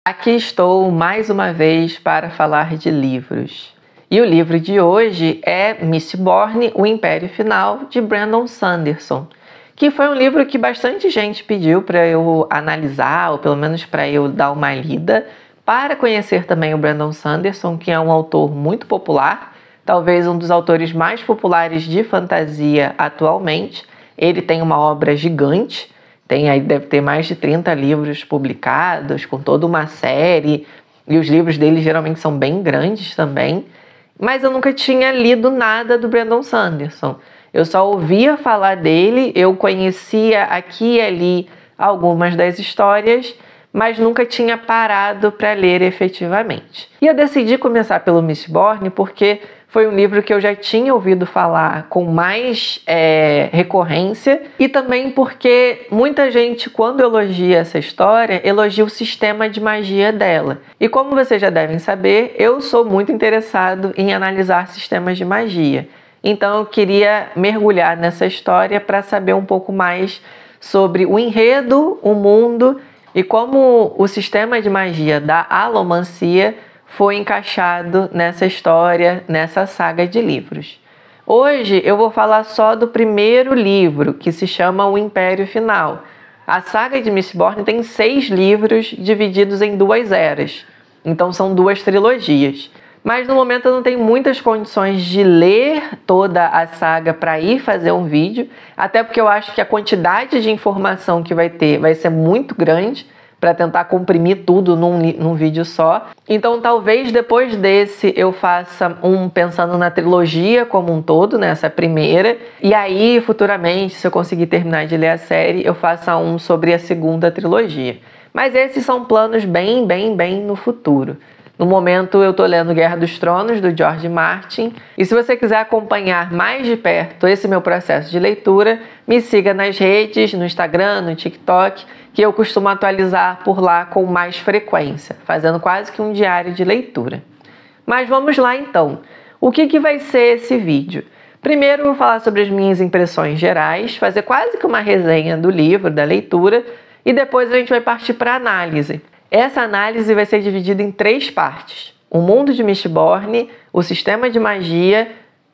Aqui estou mais uma vez para falar de livros. E o livro de hoje é Mistborn, O Império Final, de Brandon Sanderson, que foi um livro que bastante gente pediu para eu analisar, ou pelo menos para eu dar uma lida, para conhecer também o Brandon Sanderson, que é um autor muito popular, talvez um dos autores mais populares de fantasia atualmente. Ele tem uma obra gigante, deve ter mais de 30 livros publicados, com toda uma série, e os livros dele geralmente são bem grandes também, mas eu nunca tinha lido nada do Brandon Sanderson. Eu só ouvia falar dele, eu conhecia aqui e ali algumas das histórias, mas nunca tinha parado para ler efetivamente. E eu decidi começar pelo Mistborn porque foi um livro que eu já tinha ouvido falar com mais recorrência, e também porque muita gente, quando elogia essa história, elogia o sistema de magia dela. E como vocês já devem saber, eu sou muito interessado em analisar sistemas de magia. Então eu queria mergulhar nessa história para saber um pouco mais sobre o enredo, o mundo e como o sistema de magia da alomancia foi encaixado nessa história, nessa saga de livros. Hoje eu vou falar só do primeiro livro, que se chama O Império Final. A saga de Mistborn tem 6 livros divididos em 2 eras, então são 2 trilogias. Mas no momento eu não tenho muitas condições de ler toda a saga para ir fazer um vídeo, até porque eu acho que a quantidade de informação que vai ter vai ser muito grande, para tentar comprimir tudo num vídeo só. Então talvez depois desse eu faça um pensando na trilogia como um todo, nessa primeira, e aí futuramente, se eu conseguir terminar de ler a série, eu faça um sobre a segunda trilogia. Mas esses são planos bem no futuro. No momento eu estou lendo Guerra dos Tronos, do George Martin, e se você quiser acompanhar mais de perto esse meu processo de leitura, me siga nas redes, no Instagram, no TikTok, que eu costumo atualizar por lá com mais frequência, fazendo quase que um diário de leitura. Mas vamos lá então. O que vai ser esse vídeo? Primeiro eu vou falar sobre as minhas impressões gerais, fazer quase que uma resenha do livro, da leitura, e depois a gente vai partir para a análise. Essa análise vai ser dividida em 3 partes: o mundo de Mistborn, o sistema de magia,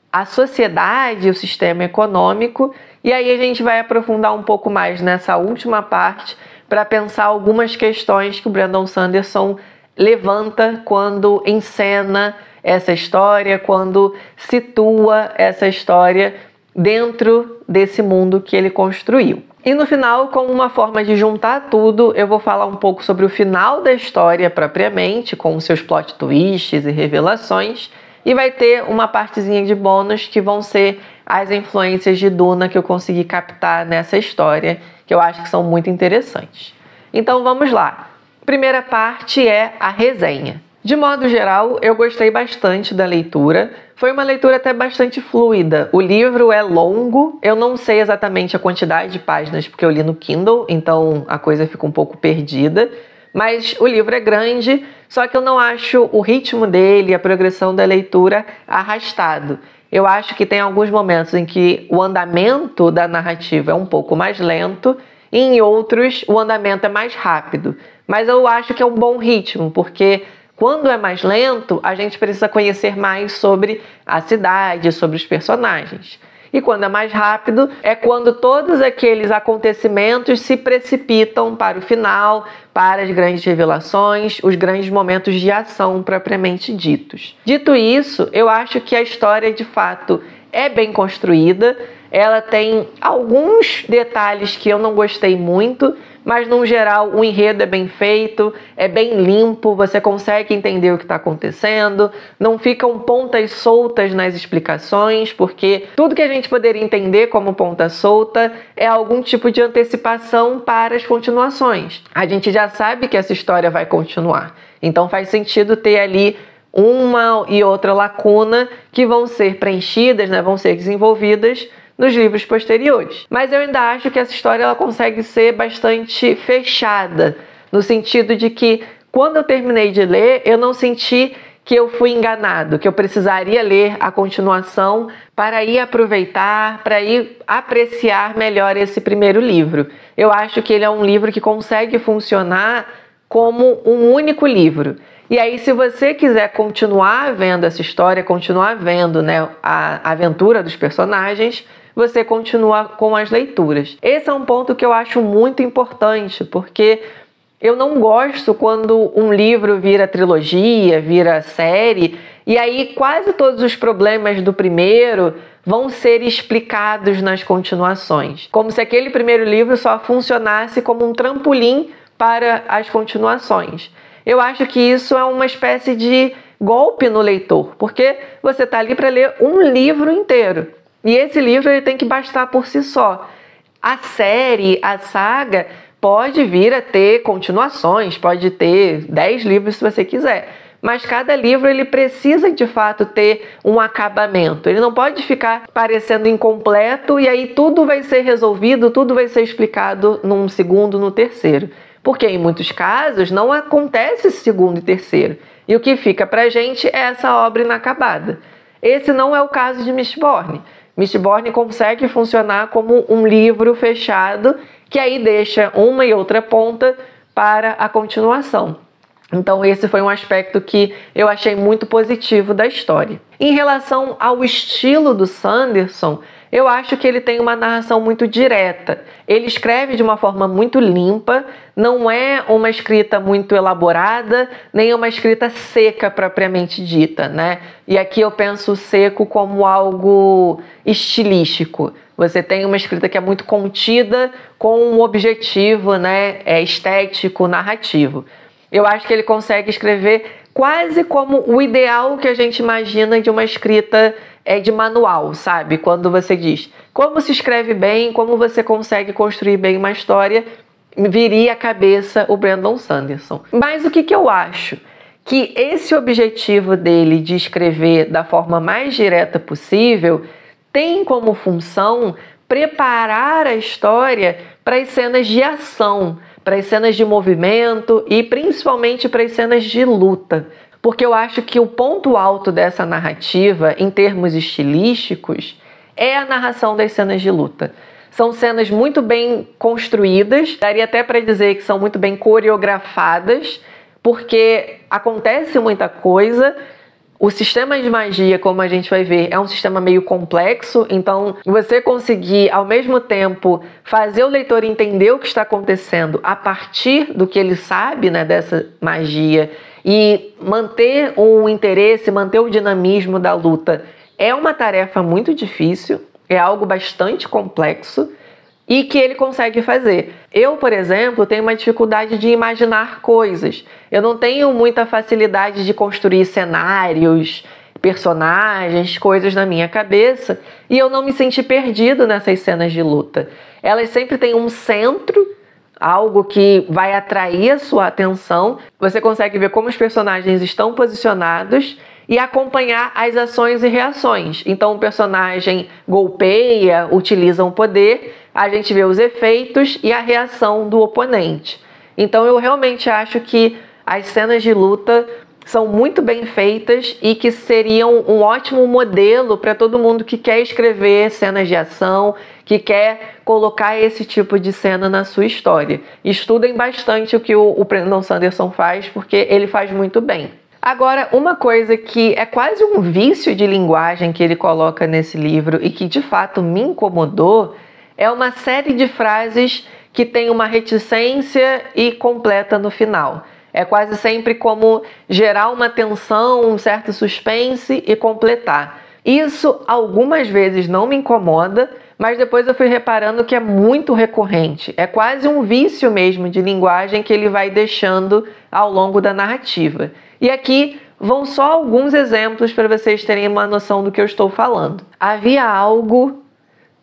a sociedade, o sistema econômico, e aí a gente vai aprofundar um pouco mais nessa última parte para pensar algumas questões que o Brandon Sanderson levanta quando encena essa história, quando situa essa história dentro desse mundo que ele construiu. E no final, como uma forma de juntar tudo, eu vou falar um pouco sobre o final da história propriamente, com seus plot twists e revelações, e vai ter uma partezinha de bônus que vão ser as influências de Duna que eu consegui captar nessa história, que eu acho que são muito interessantes. Então vamos lá. Primeira parte é a resenha. De modo geral, eu gostei bastante da leitura. Foi uma leitura até bastante fluida. O livro é longo, eu não sei exatamente a quantidade de páginas porque eu li no Kindle, então a coisa fica um pouco perdida. Mas o livro é grande, só que eu não acho o ritmo dele, a progressão da leitura arrastado. Eu acho que tem alguns momentos em que o andamento da narrativa é um pouco mais lento, e em outros o andamento é mais rápido. Mas eu acho que é um bom ritmo, porque quando é mais lento, a gente precisa conhecer mais sobre a cidade, sobre os personagens. E quando é mais rápido, é quando todos aqueles acontecimentos se precipitam para o final, para as grandes revelações, os grandes momentos de ação propriamente ditos. Dito isso, eu acho que a história, de fato, é bem construída. Ela tem alguns detalhes que eu não gostei muito, mas, no geral, o enredo é bem feito, é bem limpo, você consegue entender o que está acontecendo, não ficam pontas soltas nas explicações, porque tudo que a gente poderia entender como ponta solta é algum tipo de antecipação para as continuações. A gente já sabe que essa história vai continuar, então faz sentido ter ali uma e outra lacuna que vão ser preenchidas, vão ser desenvolvidas nos livros posteriores. Mas eu ainda acho que essa história ela consegue ser bastante fechada, no sentido de que quando eu terminei de ler, eu não senti que eu fui enganado, que eu precisaria ler a continuação para ir aproveitar, para ir apreciar melhor esse primeiro livro. Eu acho que ele é um livro que consegue funcionar como um único livro. E aí, se você quiser continuar vendo essa história, continuar vendo, né, a aventura dos personagens, você continua com as leituras. Esse é um ponto que eu acho muito importante, porque eu não gosto quando um livro vira trilogia, vira série, e aí quase todos os problemas do primeiro vão ser explicados nas continuações. Como se aquele primeiro livro só funcionasse como um trampolim para as continuações. Eu acho que isso é uma espécie de golpe no leitor, porque você está ali para ler um livro inteiro. E esse livro ele tem que bastar por si só. A série, a saga, pode vir a ter continuações, pode ter 10 livros se você quiser. Mas cada livro ele precisa de fato ter um acabamento. Ele não pode ficar parecendo incompleto e aí tudo vai ser resolvido, tudo vai ser explicado num segundo, no terceiro. Porque em muitos casos não acontece segundo e terceiro. E o que fica pra gente é essa obra inacabada. Esse não é o caso de Mistborn. Mistborn consegue funcionar como um livro fechado que aí deixa uma e outra ponta para a continuação. Então esse foi um aspecto que eu achei muito positivo da história. Em relação ao estilo do Sanderson, eu acho que ele tem uma narração muito direta. Ele escreve de uma forma muito limpa, não é uma escrita muito elaborada, nem uma escrita seca propriamente dita, né? E aqui eu penso seco como algo estilístico. Você tem uma escrita que é muito contida com um objetivo, né, estético, narrativo. Eu acho que ele consegue escrever quase como o ideal que a gente imagina de uma escrita de manual, sabe? Quando você diz como se escreve bem, como você consegue construir bem uma história, viria à cabeça o Brandon Sanderson. Mas o que eu acho? Que esse objetivo dele de escrever da forma mais direta possível tem como função preparar a história para as cenas de ação, para as cenas de movimento e principalmente para as cenas de luta. Porque eu acho que o ponto alto dessa narrativa, em termos estilísticos, é a narração das cenas de luta. São cenas muito bem construídas, daria até para dizer que são muito bem coreografadas, porque acontece muita coisa. O sistema de magia, como a gente vai ver, é um sistema meio complexo, então você conseguir, ao mesmo tempo, fazer o leitor entender o que está acontecendo a partir do que ele sabe, né, dessa magia e manter o interesse, manter o dinamismo da luta, é uma tarefa muito difícil, é algo bastante complexo e que ele consegue fazer. Eu, por exemplo, tenho uma dificuldade de imaginar coisas. Eu não tenho muita facilidade de construir cenários, personagens, coisas na minha cabeça, e eu não me senti perdido nessas cenas de luta. Elas sempre têm um centro, algo que vai atrair a sua atenção. Você consegue ver como os personagens estão posicionados e acompanhar as ações e reações. Então o personagem golpeia, utiliza um poder, a gente vê os efeitos e a reação do oponente. Então eu realmente acho que as cenas de luta são muito bem feitas e que seriam um ótimo modelo para todo mundo que quer escrever cenas de ação, que quer colocar esse tipo de cena na sua história. Estudem bastante o que o Brandon Sanderson faz, porque ele faz muito bem. Agora, uma coisa que é quase um vício de linguagem que ele coloca nesse livro e que de fato me incomodou é uma série de frases que tem uma reticência e completa no final. É quase sempre como gerar uma tensão, um certo suspense e completar. Isso algumas vezes não me incomoda, mas depois eu fui reparando que é muito recorrente. É quase um vício mesmo de linguagem que ele vai deixando ao longo da narrativa. E aqui vão só alguns exemplos para vocês terem uma noção do que eu estou falando. Havia algo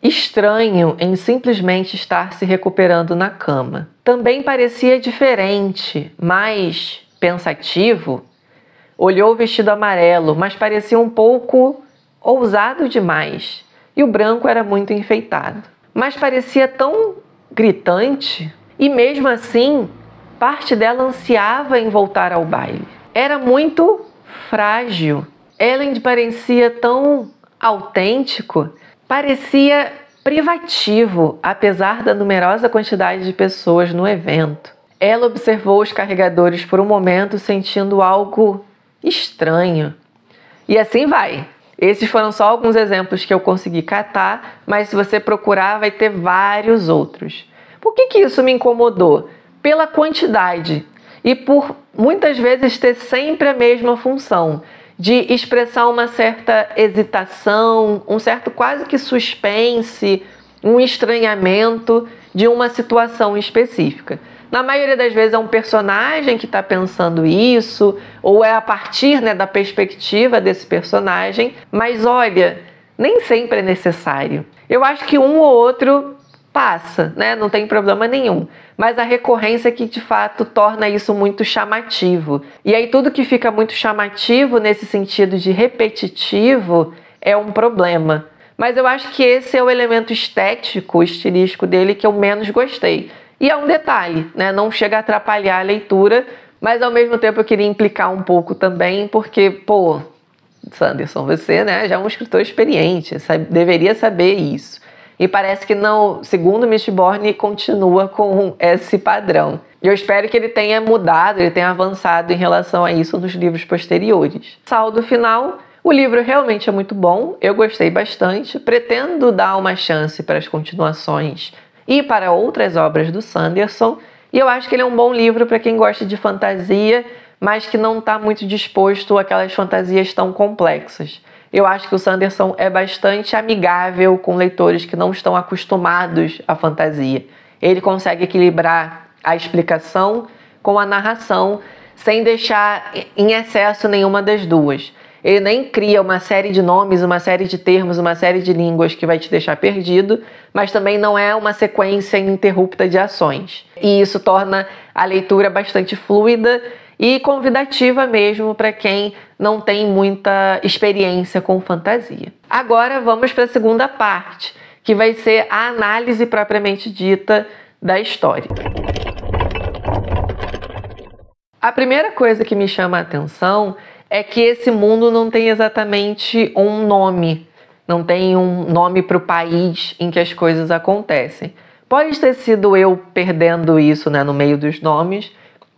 estranho em simplesmente estar se recuperando na cama. Também parecia diferente, mais pensativo. Olhou o vestido amarelo, mas parecia um pouco ousado demais. E o branco era muito enfeitado. Mas parecia tão gritante. E mesmo assim, parte dela ansiava em voltar ao baile. Era muito frágil. Ellen parecia tão autêntico. Parecia privativo, apesar da numerosa quantidade de pessoas no evento. Ela observou os carregadores por um momento, sentindo algo estranho. E assim vai. Esses foram só alguns exemplos que eu consegui catar, mas se você procurar vai ter vários outros. Por que isso me incomodou? Pela quantidade e por muitas vezes ter sempre a mesma função, de expressar uma certa hesitação, um certo quase que suspense, um estranhamento de uma situação específica. Na maioria das vezes é um personagem que está pensando isso, ou é a partir, né, da perspectiva desse personagem, mas olha, nem sempre é necessário. Eu acho que um ou outro passa, né? Não tem problema nenhum. Mas a recorrência é que de fato torna isso muito chamativo. E aí tudo que fica muito chamativo nesse sentido de repetitivo é um problema. Mas eu acho que esse é o elemento estético, estilístico dele que eu menos gostei. E é um detalhe, né? Não chega a atrapalhar a leitura, mas ao mesmo tempo eu queria implicar um pouco também, porque, pô, Sanderson, você, né, já é um escritor experiente, deveria saber isso. E parece que não, segundo Mistborn, continua com esse padrão. E eu espero que ele tenha mudado, ele tenha avançado em relação a isso nos livros posteriores. Saldo final, o livro realmente é muito bom, eu gostei bastante, pretendo dar uma chance para as continuações e para outras obras do Sanderson, e eu acho que ele é um bom livro para quem gosta de fantasia, mas que não está muito disposto àquelas fantasias tão complexas. Eu acho que o Sanderson é bastante amigável com leitores que não estão acostumados à fantasia. Ele consegue equilibrar a explicação com a narração, sem deixar em excesso nenhuma das duas. Ele nem cria uma série de nomes, uma série de termos, uma série de línguas que vai te deixar perdido, mas também não é uma sequência ininterrupta de ações. E isso torna a leitura bastante fluida e convidativa mesmo para quem não tem muita experiência com fantasia. Agora vamos para a segunda parte, que vai ser a análise propriamente dita da história. A primeira coisa que me chama a atenção é que esse mundo não tem exatamente um nome, não tem um nome para o país em que as coisas acontecem. Pode ter sido eu perdendo isso, né, no meio dos nomes,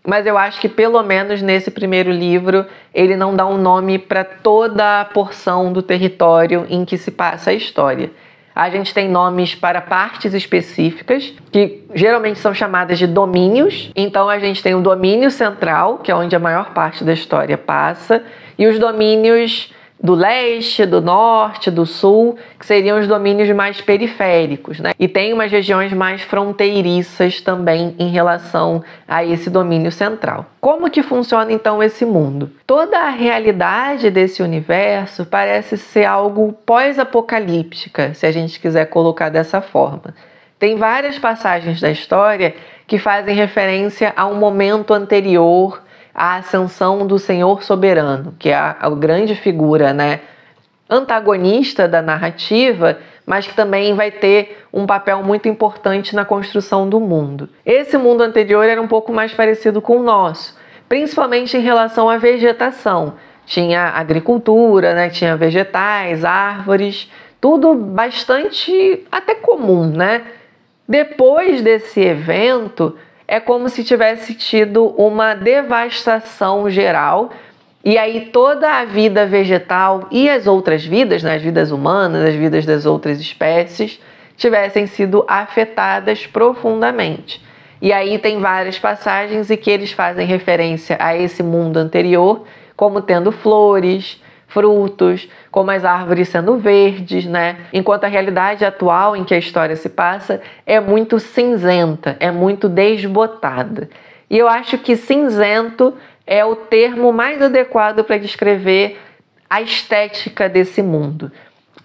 mas eu acho que pelo menos nesse primeiro livro ele não dá um nome para toda a porção do território em que se passa a história. A gente tem nomes para partes específicas, que geralmente são chamadas de domínios. Então a gente tem o domínio central, que é onde a maior parte da história passa, e os domínios do leste, do norte, do sul, que seriam os domínios mais periféricos, né? E tem umas regiões mais fronteiriças também em relação a esse domínio central. Como que funciona então esse mundo? Toda a realidade desse universo parece ser algo pós-apocalíptica, se a gente quiser colocar dessa forma. Tem várias passagens da história que fazem referência a um momento anterior a ascensão do Senhor Soberano, que é a grande figura, né, antagonista da narrativa, mas que também vai ter um papel muito importante na construção do mundo. Esse mundo anterior era um pouco mais parecido com o nosso, principalmente em relação à vegetação. Tinha agricultura, né, tinha vegetais, árvores, tudo bastante até comum, né? Depois desse evento, é como se tivesse tido uma devastação geral e aí toda a vida vegetal e as outras vidas, né, as vidas humanas, as vidas das outras espécies, tivessem sido afetadas profundamente. E aí tem várias passagens em que eles fazem referência a esse mundo anterior como tendo flores, frutos, como as árvores sendo verdes, né? Enquanto a realidade atual em que a história se passa é muito cinzenta, é muito desbotada. E eu acho que cinzento é o termo mais adequado para descrever a estética desse mundo.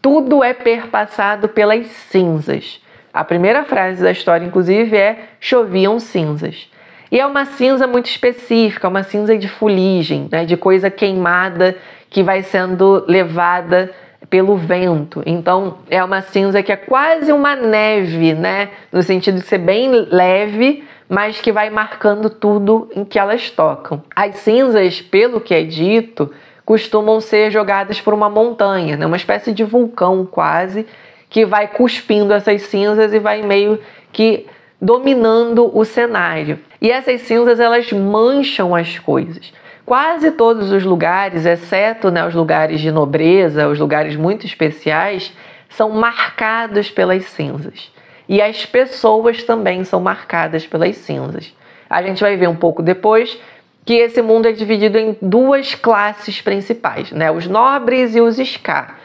Tudo é perpassado pelas cinzas. A primeira frase da história, inclusive, é choviam cinzas. E é uma cinza muito específica, uma cinza de fuligem, né? De coisa queimada que vai sendo levada pelo vento. Então é uma cinza que é quase uma neve, né? No sentido de ser bem leve, mas que vai marcando tudo em que elas tocam. As cinzas, pelo que é dito, costumam ser jogadas por uma montanha, né? Uma espécie de vulcão quase, que vai cuspindo essas cinzas e vai meio que dominando o cenário. E essas cinzas, elas mancham as coisas. Quase todos os lugares, exceto, né, os lugares de nobreza, os lugares muito especiais, são marcados pelas cinzas. E as pessoas também são marcadas pelas cinzas. A gente vai ver um pouco depois que esse mundo é dividido em duas classes principais, né? Os nobres e os ska.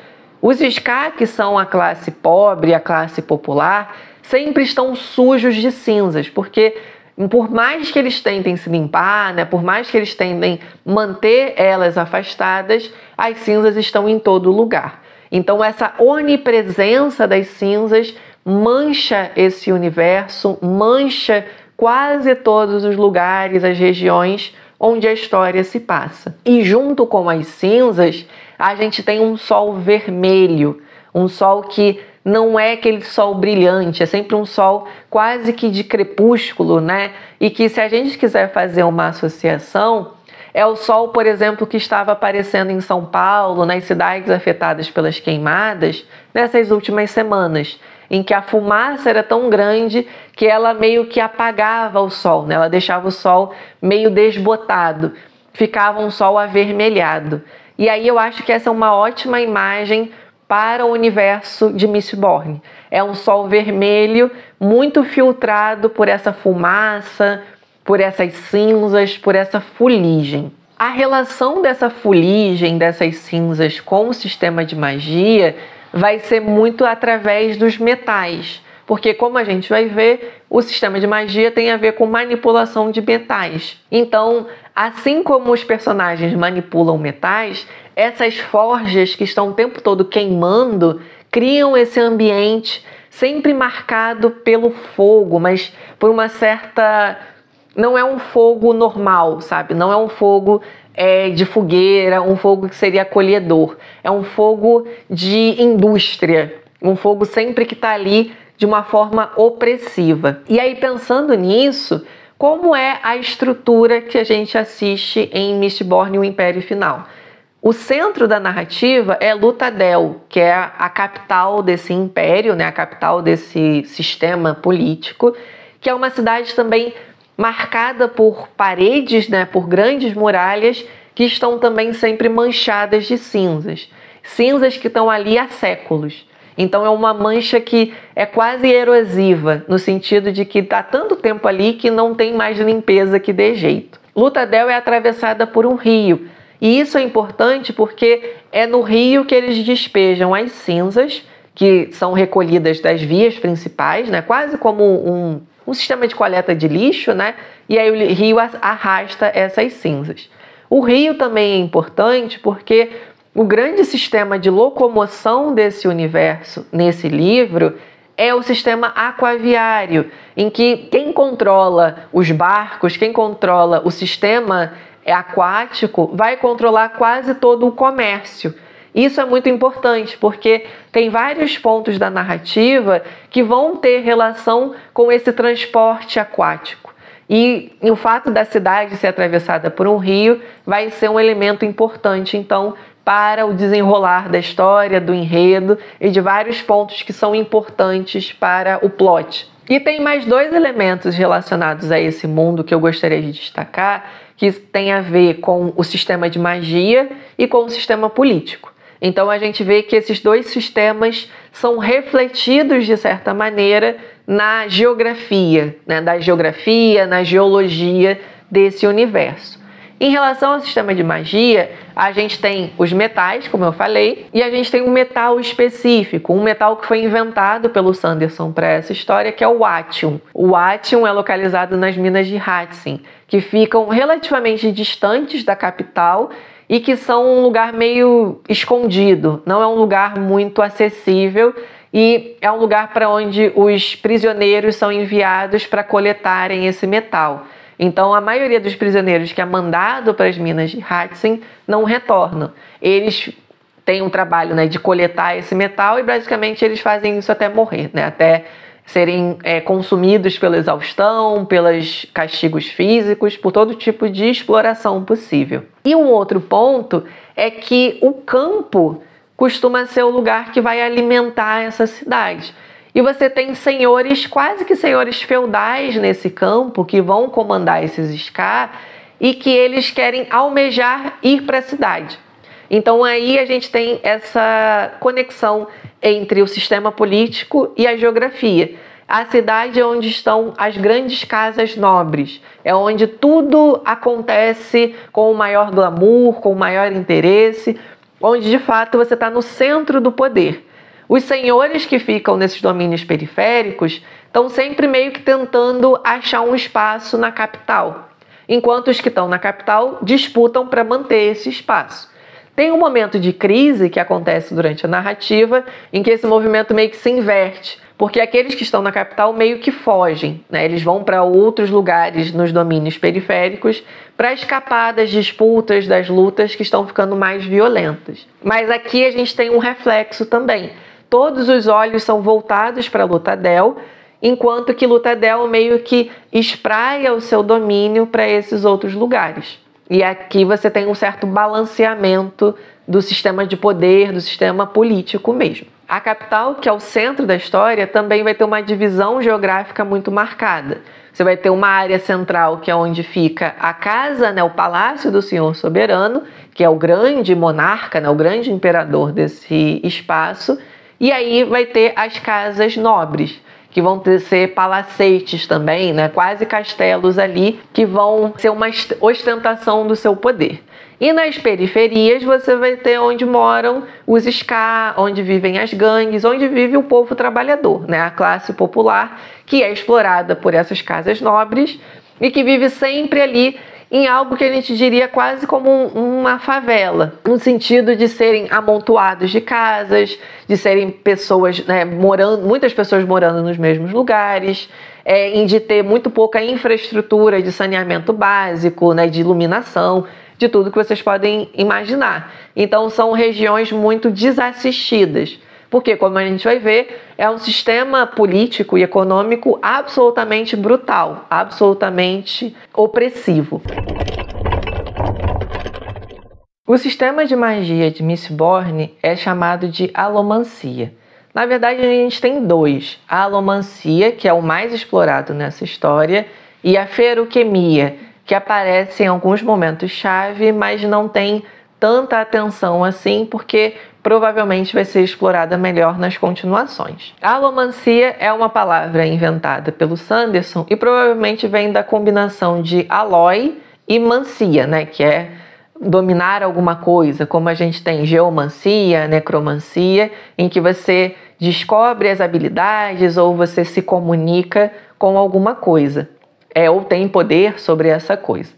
Os ska, que são a classe pobre, a classe popular, sempre estão sujos de cinzas, porque por mais que eles tentem se limpar, né, por mais que eles tentem manter elas afastadas, as cinzas estão em todo lugar. Então essa onipresença das cinzas mancha esse universo, mancha quase todos os lugares, as regiões onde a história se passa. E junto com as cinzas, a gente tem um sol vermelho, um sol que não é aquele sol brilhante, é sempre um sol quase que de crepúsculo, né? E que, se a gente quiser fazer uma associação, é o sol, por exemplo, que estava aparecendo em São Paulo, nas cidades afetadas pelas queimadas, nessas últimas semanas, em que a fumaça era tão grande que ela meio que apagava o sol, né? Ela deixava o sol meio desbotado, ficava um sol avermelhado. E aí eu acho que essa é uma ótima imagem para o universo de Mistborn. É um sol vermelho, muito filtrado por essa fumaça, por essas cinzas, por essa fuligem. A relação dessa fuligem, dessas cinzas com o sistema de magia vai ser muito através dos metais, porque, como a gente vai ver, o sistema de magia tem a ver com manipulação de metais. Então, assim como os personagens manipulam metais, essas forjas que estão o tempo todo queimando criam esse ambiente sempre marcado pelo fogo, mas por uma certa... Não é um fogo normal, sabe? Não é um fogo de fogueira, um fogo que seria acolhedor. É um fogo de indústria, um fogo sempre que está ali de uma forma opressiva. E aí, pensando nisso, como é a estrutura que a gente assiste em Mistborn e o Império Final? O centro da narrativa é Luthadel, que é a capital desse império, né? A capital desse sistema político, que é uma cidade também marcada por paredes, né, por grandes muralhas que estão também sempre manchadas de cinzas. Cinzas que estão ali há séculos. Então é uma mancha que é quase erosiva, no sentido de que está tanto tempo ali que não tem mais limpeza que dê jeito. Luthadel é atravessada por um rio. E isso é importante porque é no rio que eles despejam as cinzas, que são recolhidas das vias principais, né, quase como um sistema de coleta de lixo, né? E aí o rio arrasta essas cinzas. O rio também é importante porque o grande sistema de locomoção desse universo, nesse livro, é o sistema aquaviário, em que quem controla os barcos, quem controla o sistema aquático, vai controlar quase todo o comércio. Isso é muito importante, porque tem vários pontos da narrativa que vão ter relação com esse transporte aquático. E o fato da cidade ser atravessada por um rio vai ser um elemento importante, então, para o desenrolar da história, do enredo e de vários pontos que são importantes para o plot. E tem mais dois elementos relacionados a esse mundo que eu gostaria de destacar, que tem a ver com o sistema de magia e com o sistema político. Então a gente vê que esses dois sistemas são refletidos, de certa maneira, na geografia, né? Na geologia desse universo. Em relação ao sistema de magia, a gente tem os metais, como eu falei, e a gente tem um metal específico, um metal que foi inventado pelo Sanderson para essa história, que é o Atium. O Atium é localizado nas minas de Hatsin, que ficam relativamente distantes da capital e que são um lugar meio escondido, não é um lugar muito acessível e é um lugar para onde os prisioneiros são enviados para coletarem esse metal. Então, a maioria dos prisioneiros que é mandado para as minas de Hatsin não retornam. Eles têm um trabalho, né, de coletar esse metal e, basicamente, eles fazem isso até morrer, né, até serem consumidos pela exaustão, pelos castigos físicos, por todo tipo de exploração possível. E um outro ponto é que o campo costuma ser o lugar que vai alimentar essa cidade. E você tem senhores, quase que senhores feudais nesse campo, que vão comandar esses Ska e que eles querem almejar ir para a cidade. Então aí a gente tem essa conexão entre o sistema político e a geografia. A cidade é onde estão as grandes casas nobres, é onde tudo acontece com o maior glamour, com o maior interesse, onde de fato você está no centro do poder. Os senhores que ficam nesses domínios periféricos estão sempre meio que tentando achar um espaço na capital, enquanto os que estão na capital disputam para manter esse espaço. Tem um momento de crise que acontece durante a narrativa em que esse movimento meio que se inverte, porque aqueles que estão na capital meio que fogem, né? Eles vão para outros lugares nos domínios periféricos para escapar das disputas, das lutas que estão ficando mais violentas. Mas aqui a gente tem um reflexo também. Todos os olhos são voltados para Luthadel, enquanto que Luthadel meio que espraia o seu domínio para esses outros lugares. E aqui você tem um certo balanceamento do sistema de poder, do sistema político mesmo. A capital, que é o centro da história, também vai ter uma divisão geográfica muito marcada. Você vai ter uma área central, que é onde fica a casa, né, o palácio do Senhor Soberano, que é o grande monarca, né, o grande imperador desse espaço. E aí vai ter as casas nobres, que vão ser palacetes também, né? Quase castelos ali, que vão ser uma ostentação do seu poder. E nas periferias você vai ter onde moram os Ska, onde vivem as gangues, onde vive o povo trabalhador, né? A classe popular, que é explorada por essas casas nobres e que vive sempre ali em algo que a gente diria quase como uma favela, no sentido de serem amontoados de casas, de serem pessoas, né, muitas pessoas morando nos mesmos lugares, de ter muito pouca infraestrutura de saneamento básico, né, de iluminação, de tudo que vocês podem imaginar. Então são regiões muito desassistidas, porque, como a gente vai ver, é um sistema político e econômico absolutamente brutal, absolutamente opressivo. O sistema de magia de Mistborn é chamado de alomancia. Na verdade, a gente tem dois. A alomancia, que é o mais explorado nessa história, e a feruquemia, que aparece em alguns momentos-chave, mas não tem tanta atenção assim, porque provavelmente vai ser explorada melhor nas continuações. A alomancia é uma palavra inventada pelo Sanderson e provavelmente vem da combinação de aloy e mancia, né, que é dominar alguma coisa, como a gente tem geomancia, necromancia, em que você descobre as habilidades ou você se comunica com alguma coisa, ou tem poder sobre essa coisa.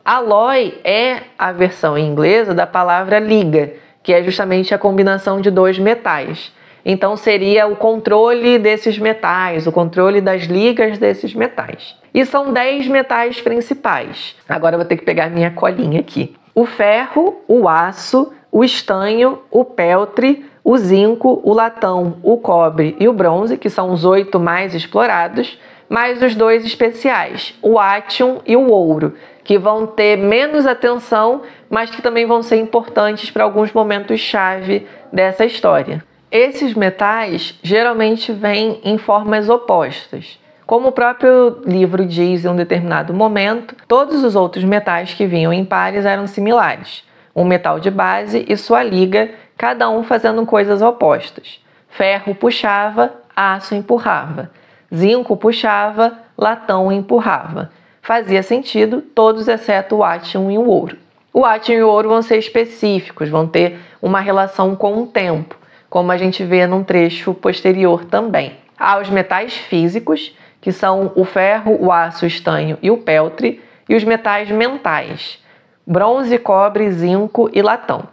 Aloy é a versão inglesa da palavra liga, que é justamente a combinação de dois metais. Então seria o controle desses metais, o controle das ligas desses metais. E são 10 metais principais. Agora eu vou ter que pegar minha colinha aqui. O ferro, o aço, o estanho, o peltre, o zinco, o latão, o cobre e o bronze, que são os 8 mais explorados, mais os 2 especiais, o atium e o ouro, que vão ter menos atenção, mas que também vão ser importantes para alguns momentos-chave dessa história. Esses metais geralmente vêm em formas opostas. Como o próprio livro diz em um determinado momento, todos os outros metais que vinham em pares eram similares. Um metal de base e sua liga, cada um fazendo coisas opostas. Ferro puxava, aço empurrava. Zinco puxava, latão empurrava. Fazia sentido, todos exceto o atium e o ouro. O atium e o ouro vão ser específicos, vão ter uma relação com o tempo, como a gente vê num trecho posterior também. Há os metais físicos, que são o ferro, o aço, o estanho e o peltre, e os metais mentais, bronze, cobre, zinco e latão.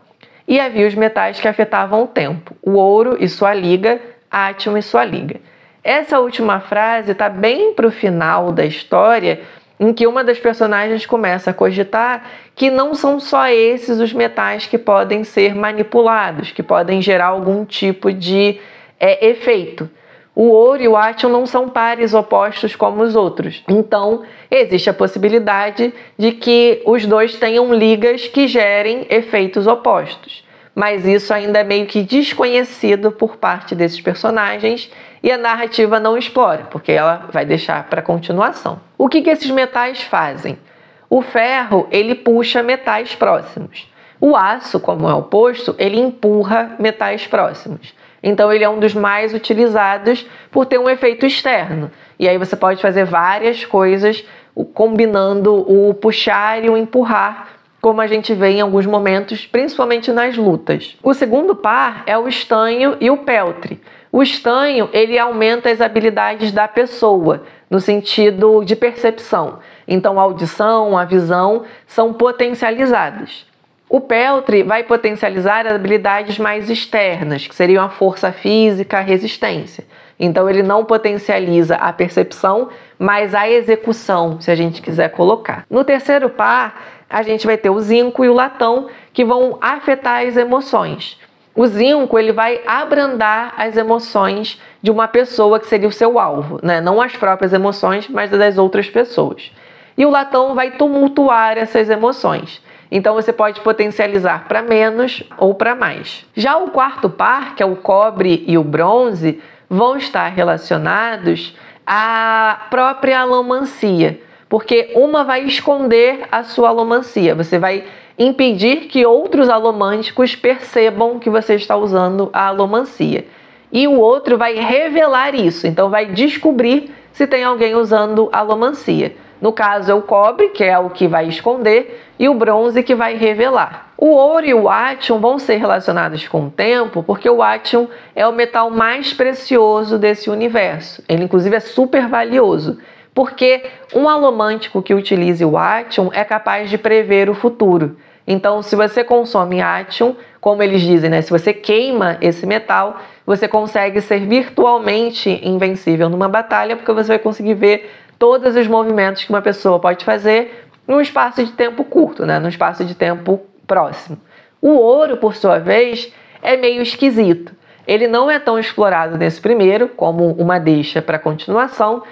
E havia os metais que afetavam o tempo, o ouro e sua liga, atium e sua liga. Essa última frase está bem para o final da história, em que uma das personagens começa a cogitar que não são só esses os metais que podem ser manipulados, que podem gerar algum tipo de efeito. O ouro e o atium não são pares opostos como os outros. Então, existe a possibilidade de que os dois tenham ligas que gerem efeitos opostos. Mas isso ainda é meio que desconhecido por parte desses personagens e a narrativa não explora, porque ela vai deixar para continuação. O que esses metais fazem? O ferro, ele puxa metais próximos. O aço, como é o oposto, ele empurra metais próximos. Então ele é um dos mais utilizados por ter um efeito externo. E aí você pode fazer várias coisas combinando o puxar e o empurrar, como a gente vê em alguns momentos, principalmente nas lutas. O segundo par é o estanho e o peltre. O estanho, ele aumenta as habilidades da pessoa, no sentido de percepção. Então a audição, a visão são potencializadas. O peltre vai potencializar as habilidades mais externas, que seriam a força física, a resistência. Então ele não potencializa a percepção, mas a execução, se a gente quiser colocar. No terceiro par, a gente vai ter o zinco e o latão, que vão afetar as emoções. O zinco, ele vai abrandar as emoções de uma pessoa que seria o seu alvo, né? Não as próprias emoções, mas das outras pessoas. E o latão vai tumultuar essas emoções. Então você pode potencializar para menos ou para mais. Já o quarto par, que é o cobre e o bronze, vão estar relacionados à própria alomancia, porque uma vai esconder a sua alomancia. Você vai impedir que outros alomânticos percebam que você está usando a alomancia. E o outro vai revelar isso, então vai descobrir se tem alguém usando a alomancia. No caso é o cobre, que é o que vai esconder, e o bronze, que vai revelar. O ouro e o átio vão ser relacionados com o tempo, porque o átio é o metal mais precioso desse universo. Ele, inclusive, é super valioso, porque um alomântico que utilize o átio é capaz de prever o futuro. Então, se você consome átio, como eles dizem, né? Se você queima esse metal, você consegue ser virtualmente invencível numa batalha, porque você vai conseguir ver todos os movimentos que uma pessoa pode fazer num espaço de tempo curto, né? Num espaço de tempo próximo. O ouro, por sua vez, é meio esquisito. Ele não é tão explorado nesse primeiro, como uma deixa para continuação,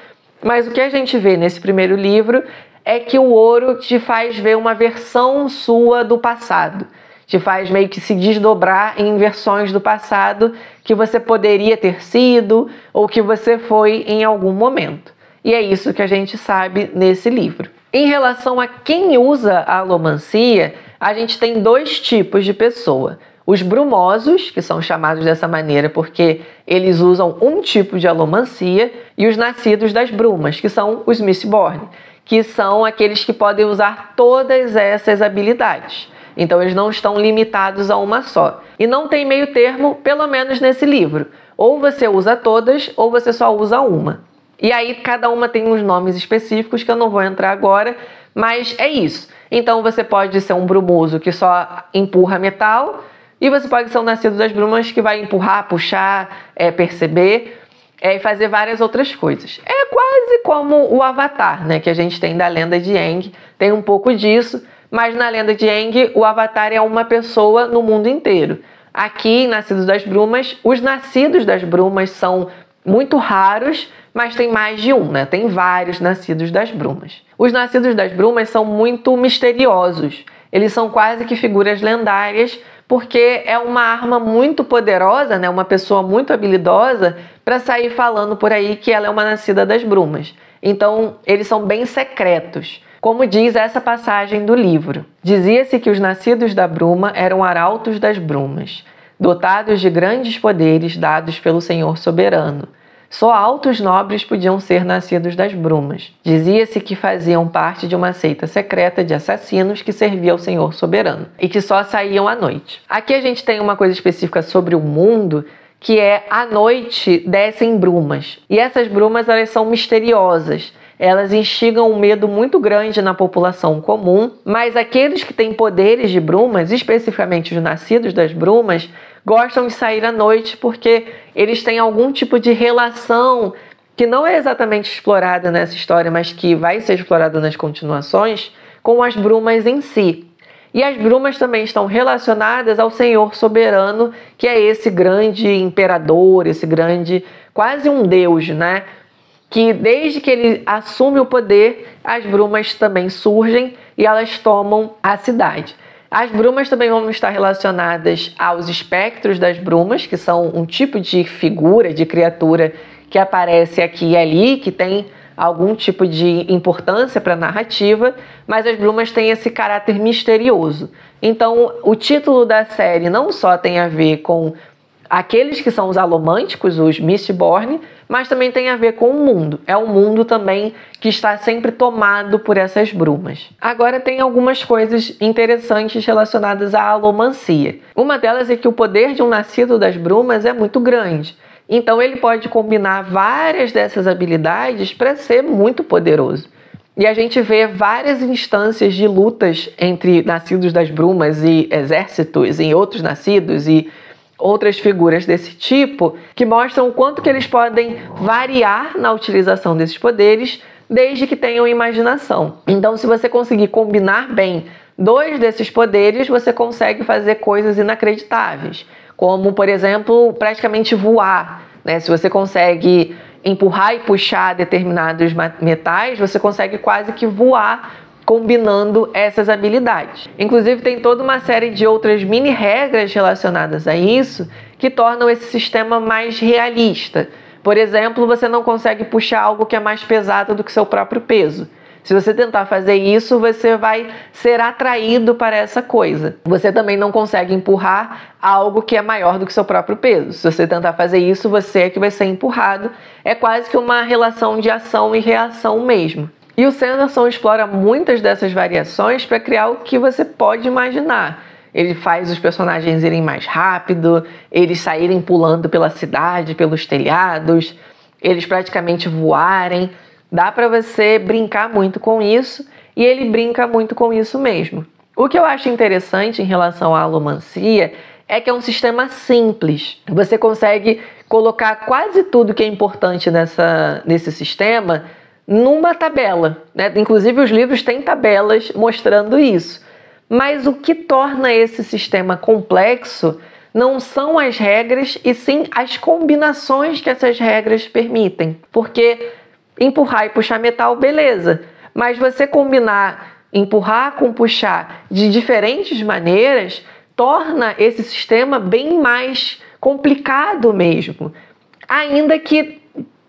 mas o que a gente vê nesse primeiro livro é que o ouro te faz ver uma versão sua do passado. Te faz meio que se desdobrar em versões do passado que você poderia ter sido ou que você foi em algum momento. E é isso que a gente sabe nesse livro. Em relação a quem usa a alomancia, a gente tem dois tipos de pessoa. Os brumosos, que são chamados dessa maneira porque eles usam um tipo de alomancia, e os nascidos das brumas, que são os Mistborn, que são aqueles que podem usar todas essas habilidades. Então eles não estão limitados a uma só. E não tem meio termo, pelo menos nesse livro. Ou você usa todas, ou você só usa uma. E aí cada uma tem uns nomes específicos que eu não vou entrar agora, mas é isso. Então você pode ser um brumoso que só empurra metal, e você pode ser um nascido das brumas que vai empurrar, puxar, perceber e fazer várias outras coisas. É quase como o Avatar, né, que a gente tem da lenda de Aang. Tem um pouco disso, mas na lenda de Aang o Avatar é uma pessoa no mundo inteiro. Aqui, em Nascidos das Brumas, os nascidos das brumas são muito raros, mas tem mais de um, né? Tem vários nascidos das brumas. Os nascidos das brumas são muito misteriosos. Eles são quase que figuras lendárias, porque é uma arma muito poderosa, né? Uma pessoa muito habilidosa para sair falando por aí que ela é uma nascida das brumas. Então, eles são bem secretos. Como diz essa passagem do livro. Dizia-se que os nascidos da bruma eram arautos das brumas, dotados de grandes poderes dados pelo Senhor soberano. Só altos nobres podiam ser nascidos das brumas. Dizia-se que faziam parte de uma seita secreta de assassinos que servia ao Senhor soberano e que só saíam à noite. Aqui a gente tem uma coisa específica sobre o mundo, que é à noite descem brumas. E essas brumas, elas são misteriosas. Elas instigam um medo muito grande na população comum, mas aqueles que têm poderes de brumas, especificamente os nascidos das brumas, gostam de sair à noite porque eles têm algum tipo de relação que não é exatamente explorada nessa história, mas que vai ser explorada nas continuações, com as brumas em si. E as brumas também estão relacionadas ao Senhor soberano, que é esse grande imperador, esse grande, quase um deus, né? Que desde que ele assume o poder, as brumas também surgem e elas tomam a cidade. As brumas também vão estar relacionadas aos espectros das brumas, que são um tipo de figura, de criatura que aparece aqui e ali, que tem algum tipo de importância para a narrativa, mas as brumas têm esse caráter misterioso. Então, o título da série não só tem a ver com aqueles que são os alomânticos, os Mistborn, mas também tem a ver com o mundo. É um mundo também que está sempre tomado por essas brumas. Agora tem algumas coisas interessantes relacionadas à alomancia. Uma delas é que o poder de um nascido das brumas é muito grande. Então ele pode combinar várias dessas habilidades para ser muito poderoso. E a gente vê várias instâncias de lutas entre nascidos das brumas e exércitos e outros nascidos e outras figuras desse tipo, que mostram o quanto que eles podem variar na utilização desses poderes, desde que tenham imaginação. Então, se você conseguir combinar bem 2 desses poderes, você consegue fazer coisas inacreditáveis, como, por exemplo, praticamente voar, né? Se você consegue empurrar e puxar determinados metais, você consegue quase que voar combinando essas habilidades. Inclusive, tem toda uma série de outras mini-regras relacionadas a isso que tornam esse sistema mais realista. Por exemplo, você não consegue puxar algo que é mais pesado do que seu próprio peso. Se você tentar fazer isso, você vai ser atraído para essa coisa. Você também não consegue empurrar algo que é maior do que seu próprio peso. Se você tentar fazer isso, você é que vai ser empurrado. É quase que uma relação de ação e reação mesmo. E o Sanderson explora muitas dessas variações para criar o que você pode imaginar. Ele faz os personagens irem mais rápido, eles saírem pulando pela cidade, pelos telhados, eles praticamente voarem. Dá para você brincar muito com isso, e ele brinca muito com isso mesmo. O que eu acho interessante em relação à alomancia é que é um sistema simples. Você consegue colocar quase tudo que é importante nesse sistema numa tabela, né? Inclusive os livros têm tabelas mostrando isso. Mas o que torna esse sistema complexo não são as regras, e sim as combinações que essas regras permitem. Porque empurrar e puxar metal, beleza. Mas você combinar empurrar com puxar de diferentes maneiras torna esse sistema bem mais complicado mesmo. Ainda que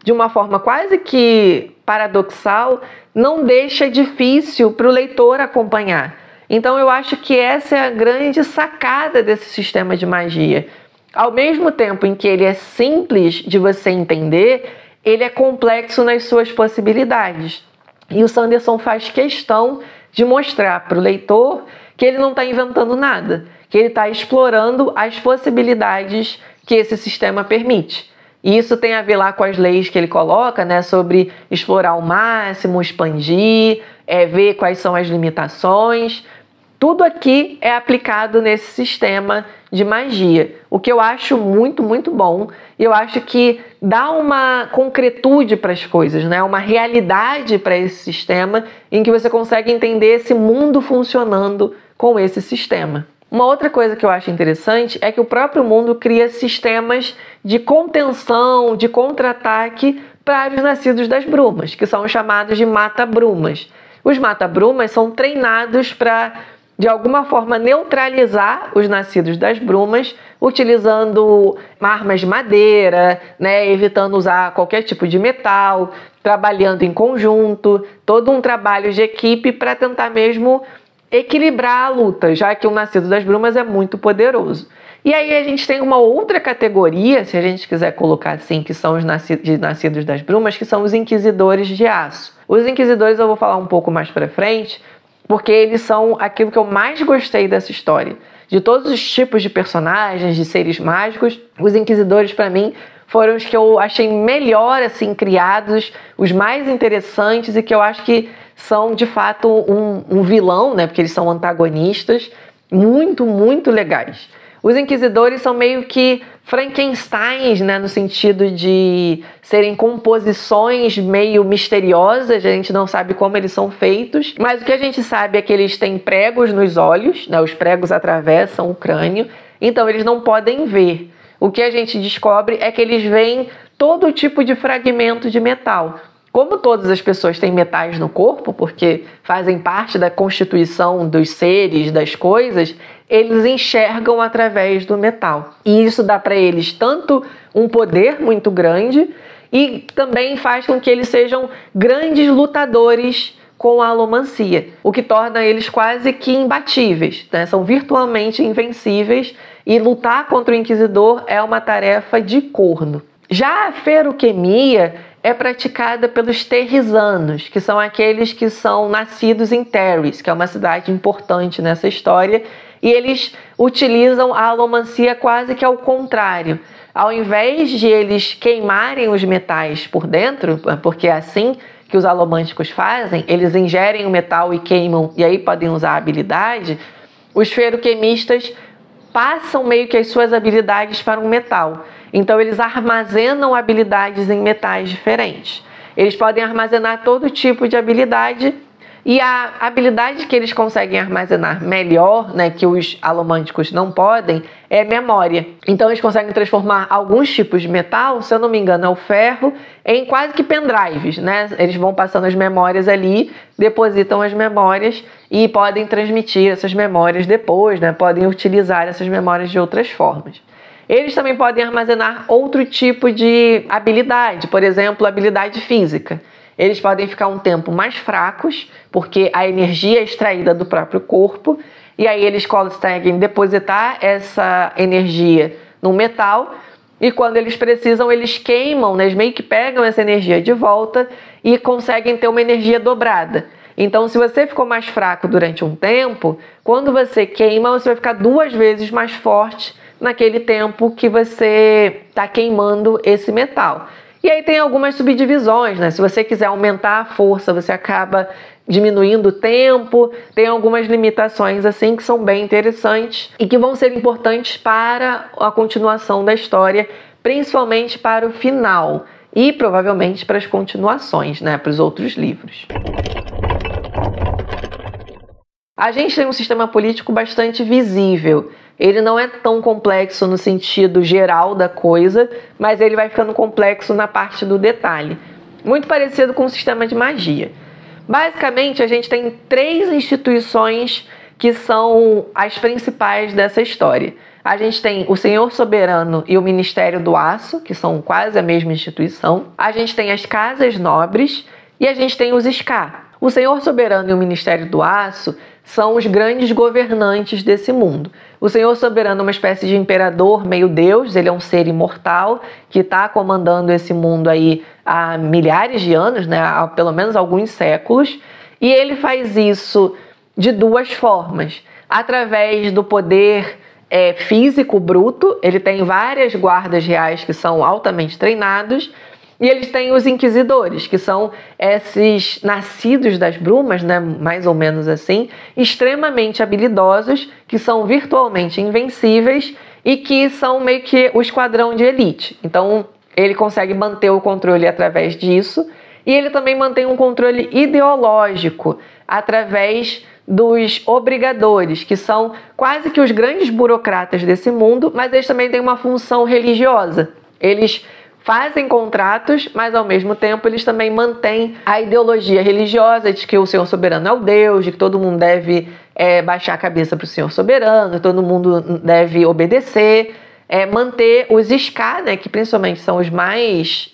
de uma forma quase que paradoxal, não deixa difícil para o leitor acompanhar. Então eu acho que essa é a grande sacada desse sistema de magia. Ao mesmo tempo em que ele é simples de você entender, ele é complexo nas suas possibilidades. E o Sanderson faz questão de mostrar para o leitor que ele não está inventando nada, que ele está explorando as possibilidades que esse sistema permite. E isso tem a ver lá com as leis que ele coloca, né, sobre explorar ao máximo, expandir, ver quais são as limitações. Tudo aqui é aplicado nesse sistema de magia, o que eu acho muito, muito bom. E eu acho que dá uma concretude para as coisas, né? Uma realidade para esse sistema em que você consegue entender esse mundo funcionando com esse sistema. Uma outra coisa que eu acho interessante é que o próprio mundo cria sistemas de contenção, de contra-ataque para os nascidos das brumas, que são chamados de mata-brumas. Os mata-brumas são treinados para, de alguma forma, neutralizar os nascidos das brumas, utilizando armas de madeira, né, evitando usar qualquer tipo de metal, trabalhando em conjunto, todo um trabalho de equipe para tentar mesmo equilibrar a luta, já que o nascido das brumas é muito poderoso. E aí a gente tem uma outra categoria, se a gente quiser colocar assim, que são os nascidos das brumas, que são os inquisidores de aço. Os inquisidores eu vou falar um pouco mais para frente, porque eles são aquilo que eu mais gostei dessa história. De todos os tipos de personagens, de seres mágicos, os inquisidores para mim foram os que eu achei melhor assim criados, os mais interessantes e que eu acho que são de fato um vilão, né? Porque eles são antagonistas muito, muito legais. Os inquisidores são meio que Frankensteins, né? No sentido de serem composições meio misteriosas, a gente não sabe como eles são feitos, mas o que a gente sabe é que eles têm pregos nos olhos, né? Os pregos atravessam o crânio, então eles não podem ver. O que a gente descobre é que eles veem todo tipo de fragmento de metal. Como todas as pessoas têm metais no corpo, porque fazem parte da constituição dos seres, das coisas, eles enxergam através do metal. E isso dá para eles tanto um poder muito grande, e também faz com que eles sejam grandes lutadores com a alomancia, o que torna eles quase que imbatíveis, né? São virtualmente invencíveis e lutar contra o Inquisidor é uma tarefa de corno. Já a feruquemia é praticada pelos terrizanos, que são aqueles que são nascidos em Terris, que é uma cidade importante nessa história, e eles utilizam a alomancia quase que ao contrário. Ao invés de eles queimarem os metais por dentro, porque é assim que os alomânticos fazem, eles ingerem o metal e queimam, e aí podem usar a habilidade, os feruquemistas passam meio que as suas habilidades para um metal. Então eles armazenam habilidades em metais diferentes. Eles podem armazenar todo tipo de habilidade, e a habilidade que eles conseguem armazenar melhor, né, que os alomânticos não podem, é memória. Então eles conseguem transformar alguns tipos de metal, se eu não me engano é o ferro, em quase que pendrives, né? Eles vão passando as memórias ali, depositam as memórias e podem transmitir essas memórias depois, né? Podem utilizar essas memórias de outras formas. Eles também podem armazenar outro tipo de habilidade, por exemplo, habilidade física. Eles podem ficar um tempo mais fracos, porque a energia é extraída do próprio corpo, e aí eles conseguem depositar essa energia no metal, e quando eles precisam, eles queimam, né? Eles meio que pegam essa energia de volta e conseguem ter uma energia dobrada. Então, se você ficou mais fraco durante um tempo, quando você queima, você vai ficar 2 vezes mais forte naquele tempo que você está queimando esse metal. E aí tem algumas subdivisões, né? Se você quiser aumentar a força, você acaba diminuindo o tempo. Tem algumas limitações assim que são bem interessantes e que vão ser importantes para a continuação da história, principalmente para o final e provavelmente para as continuações, né? Para os outros livros. A gente tem um sistema político bastante visível. Ele não é tão complexo no sentido geral da coisa, mas ele vai ficando complexo na parte do detalhe. Muito parecido com o sistema de magia. Basicamente, a gente tem 3 instituições que são as principais dessa história. A gente tem o Senhor Soberano e o Ministério do Aço, que são quase a mesma instituição. A gente tem as Casas Nobres e a gente tem os Ska. O Senhor Soberano e o Ministério do Aço são os grandes governantes desse mundo. O Senhor Soberano é uma espécie de imperador, meio deus, ele é um ser imortal que está comandando esse mundo aí há milhares de anos, né? Há pelo menos alguns séculos, e ele faz isso de 2 formas. Através do poder físico bruto, ele tem várias guardas reais que são altamente treinados, e eles têm os inquisidores, que são esses nascidos das brumas, né, mais ou menos assim, extremamente habilidosos, que são virtualmente invencíveis e que são meio que o esquadrão de elite. Então, ele consegue manter o controle através disso, e ele também mantém um controle ideológico através dos obrigadores, que são quase que os grandes burocratas desse mundo, mas eles também têm uma função religiosa. Eles fazem contratos, mas ao mesmo tempo eles também mantêm a ideologia religiosa de que o Senhor Soberano é o Deus, de que todo mundo deve baixar a cabeça para o Senhor Soberano, todo mundo deve obedecer, manter os Ska, né, que principalmente são os mais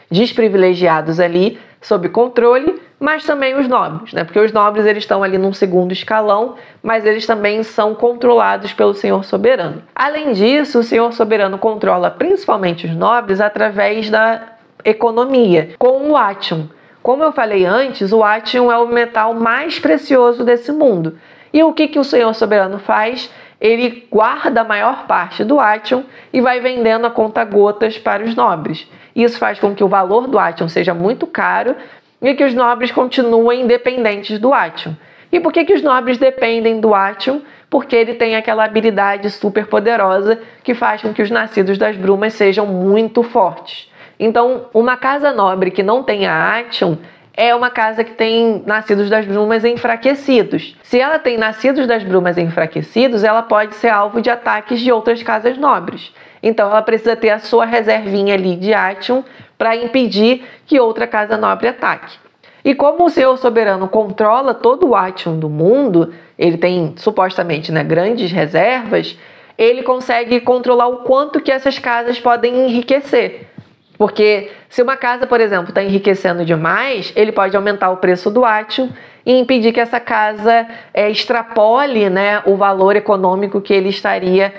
desprivilegiados ali, sob controle, mas também os nobres, né? Porque os nobres eles estão ali num segundo escalão, mas eles também são controlados pelo Senhor Soberano. Além disso, o Senhor Soberano controla principalmente os nobres através da economia, com o Atium. Como eu falei antes, o Atium é o metal mais precioso desse mundo. E o que o Senhor Soberano faz? Ele guarda a maior parte do Atium e vai vendendo a conta-gotas para os nobres. Isso faz com que o valor do Atium seja muito caro e que os nobres continuem dependentes do Atium. E por que os nobres dependem do Atium? Porque ele tem aquela habilidade super poderosa que faz com que os nascidos das brumas sejam muito fortes. Então, uma casa nobre que não tenha Atium é uma casa que tem nascidos das brumas enfraquecidos. Se ela tem nascidos das brumas enfraquecidos, ela pode ser alvo de ataques de outras casas nobres. Então ela precisa ter a sua reservinha ali de Atium para impedir que outra casa nobre ataque. E como o Senhor Soberano controla todo o Atium do mundo, ele tem supostamente, né, grandes reservas, ele consegue controlar o quanto que essas casas podem enriquecer. Porque Se uma casa, por exemplo, está enriquecendo demais, ele pode aumentar o preço do átio e impedir que essa casa extrapole, né, o valor econômico que ele estaria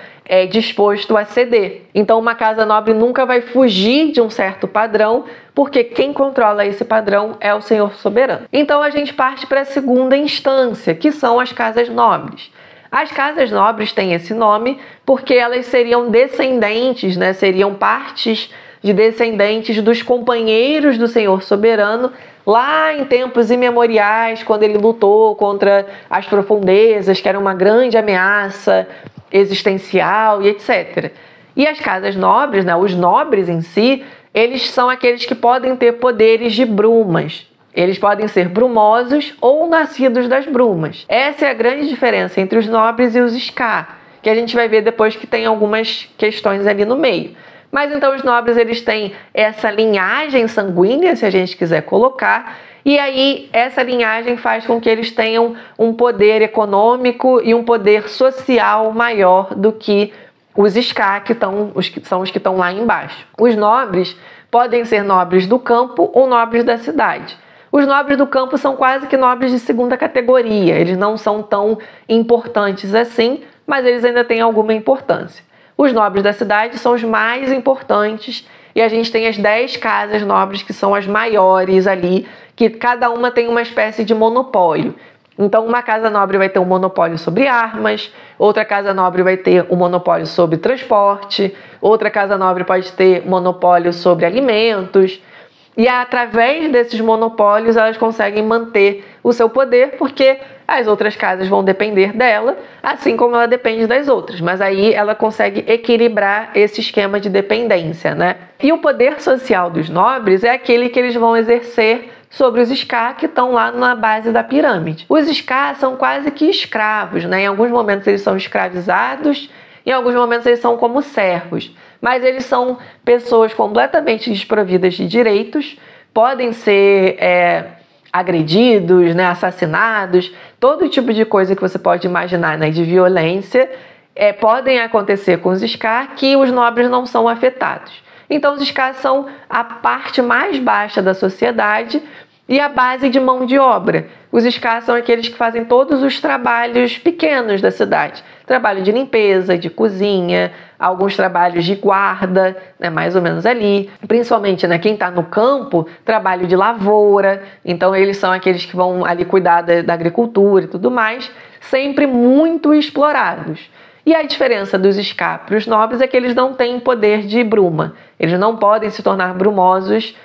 disposto a ceder. Então, uma casa nobre nunca vai fugir de um certo padrão, porque quem controla esse padrão é o Senhor soberano. Então, a gente parte para a segunda instância, que são as casas nobres. As casas nobres têm esse nome porque elas seriam descendentes, né, seriam partes de descendentes dos companheiros do Senhor soberano, lá em tempos imemoriais, quando ele lutou contra as profundezas, que era uma grande ameaça existencial e etc. E as casas nobres, né, os nobres em si, eles são aqueles que podem ter poderes de brumas. Eles podem ser brumosos ou nascidos das brumas. Essa é a grande diferença entre os nobres e os ska, que a gente vai ver depois que tem algumas questões ali no meio. Mas então os nobres, eles têm essa linhagem sanguínea, se a gente quiser colocar, e aí essa linhagem faz com que eles tenham um poder econômico e um poder social maior do que os ska, que são os que estão lá embaixo. Os nobres podem ser nobres do campo ou nobres da cidade. Os nobres do campo são quase que nobres de segunda categoria, eles não são tão importantes assim, mas eles ainda têm alguma importância. Os nobres da cidade são os mais importantes e a gente tem as 10 casas nobres que são as maiores ali, que cada uma tem uma espécie de monopólio. Então, uma casa nobre vai ter um monopólio sobre armas, outra casa nobre vai ter um monopólio sobre transporte, outra casa nobre pode ter monopólio sobre alimentos. E através desses monopólios elas conseguem manter o seu poder, porque as outras casas vão depender dela, assim como ela depende das outras. Mas aí ela consegue equilibrar esse esquema de dependência, né? E o poder social dos nobres é aquele que eles vão exercer sobre os ska, que estão lá na base da pirâmide. Os ska são quase que escravos, né? Em alguns momentos eles são escravizados, em alguns momentos eles são como servos. Mas eles são pessoas completamente desprovidas de direitos, podem ser agredidos, né, assassinados, todo tipo de coisa que você pode imaginar, né, de violência, podem acontecer com os ska, que os nobres não são afetados. Então os ska são a parte mais baixa da sociedade e a base de mão de obra. Os ska são aqueles que fazem todos os trabalhos pequenos da cidade. Trabalho de limpeza, de cozinha, alguns trabalhos de guarda, né, mais ou menos ali. Principalmente, né, quem está no campo, trabalho de lavoura. Então eles são aqueles que vão ali cuidar da agricultura e tudo mais. Sempre muito explorados. E a diferença dos ska para os nobres é que eles não têm poder de bruma. Eles não podem se tornar brumosos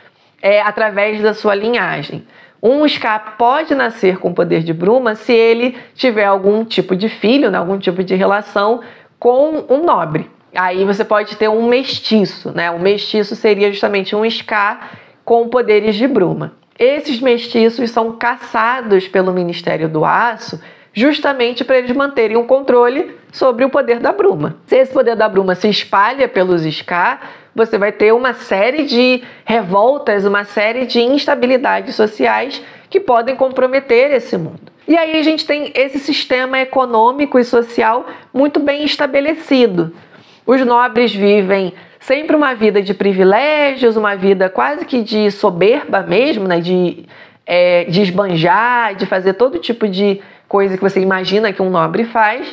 através da sua linhagem. Um ska pode nascer com poder de bruma se ele tiver algum tipo de filho, né, algum tipo de relação com um nobre. Aí você pode ter um mestiço, né? Um mestiço seria justamente um ska com poderes de bruma. Esses mestiços são caçados pelo Ministério do Aço justamente para eles manterem um controle sobre o poder da bruma. Se esse poder da bruma se espalha pelos ska, você vai ter uma série de revoltas, uma série de instabilidades sociais que podem comprometer esse mundo. E aí a gente tem esse sistema econômico e social muito bem estabelecido. Os nobres vivem sempre uma vida de privilégios, uma vida quase que de soberba mesmo, né? De esbanjar, de fazer todo tipo de coisa que você imagina que um nobre faz.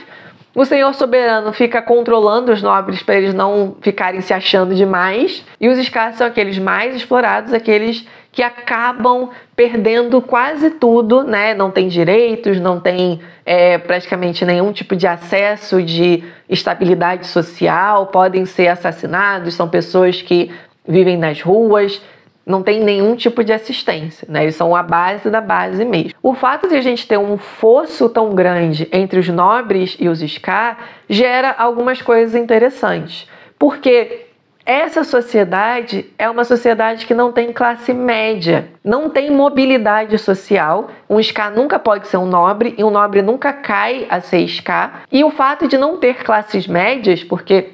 O Senhor soberano fica controlando os nobres para eles não ficarem se achando demais. E os ska são aqueles mais explorados, aqueles que acabam perdendo quase tudo, né? Não tem direitos, não tem praticamente nenhum tipo de acesso de estabilidade social, podem ser assassinados, são pessoas que vivem nas ruas, não tem nenhum tipo de assistência, né? Eles são a base da base mesmo. O fato de a gente ter um fosso tão grande entre os nobres e os ska gera algumas coisas interessantes, porque essa sociedade é uma sociedade que não tem classe média, não tem mobilidade social. Um ska nunca pode ser um nobre e um nobre nunca cai a ser ska. E o fato de não ter classes médias, porque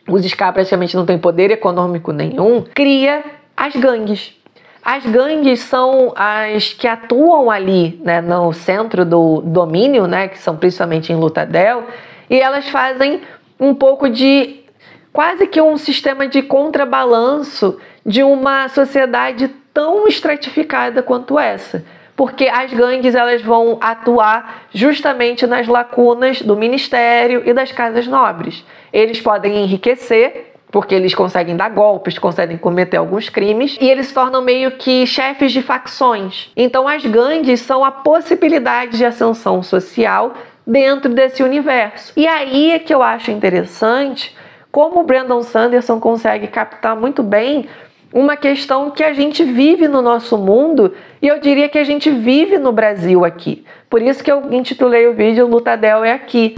os ska praticamente não têm poder econômico nenhum, cria as gangues. As gangues são as que atuam ali, né, no centro do domínio, né, que são principalmente em Luthadel, e elas fazem um pouco de quase que um sistema de contrabalanço de uma sociedade tão estratificada quanto essa. Porque as gangues elas vão atuar justamente nas lacunas do ministério e das casas nobres. Eles podem enriquecer, porque eles conseguem dar golpes, conseguem cometer alguns crimes, e eles se tornam meio que chefes de facções. Então as gangues são a possibilidade de ascensão social dentro desse universo. E aí é que eu acho interessante como o Brandon Sanderson consegue captar muito bem uma questão que a gente vive no nosso mundo, e eu diria que a gente vive no Brasil aqui. Por isso que eu intitulei o vídeo Lutadel é Aqui.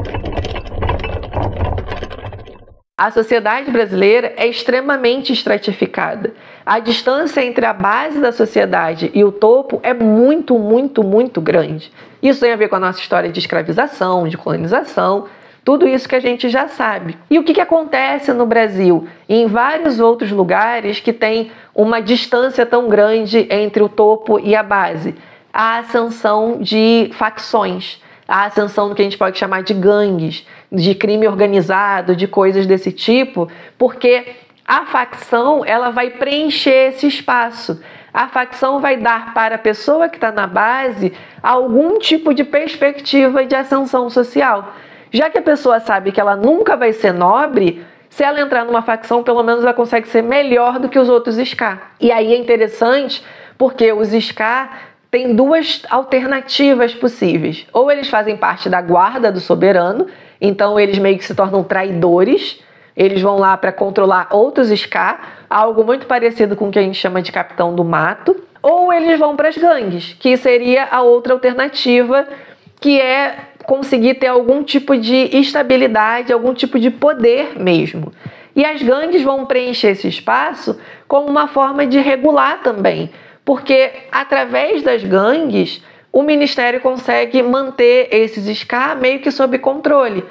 A sociedade brasileira é extremamente estratificada. A distância entre a base da sociedade e o topo é muito, muito, muito grande. Isso tem a ver com a nossa história de escravização, de colonização, tudo isso que a gente já sabe. E o que acontece no Brasil e em vários outros lugares que tem uma distância tão grande entre o topo e a base? A ascensão de facções, a ascensão do que a gente pode chamar de gangues, de crime organizado, de coisas desse tipo, porque a facção ela vai preencher esse espaço. A facção vai dar para a pessoa que está na base algum tipo de perspectiva de ascensão social. Já que a pessoa sabe que ela nunca vai ser nobre, se ela entrar numa facção, pelo menos ela consegue ser melhor do que os outros Ska. E aí é interessante porque os Ska têm duas alternativas possíveis. Ou eles fazem parte da guarda do soberano, então eles meio que se tornam traidores, eles vão lá para controlar outros Ska, algo muito parecido com o que a gente chama de capitão do mato. Ou eles vão para as gangues, que seria a outra alternativa, que é conseguir ter algum tipo de estabilidade, algum tipo de poder mesmo. E as gangues vão preencher esse espaço como uma forma de regular também, porque através das gangues o ministério consegue manter esses Ska meio que sob controle.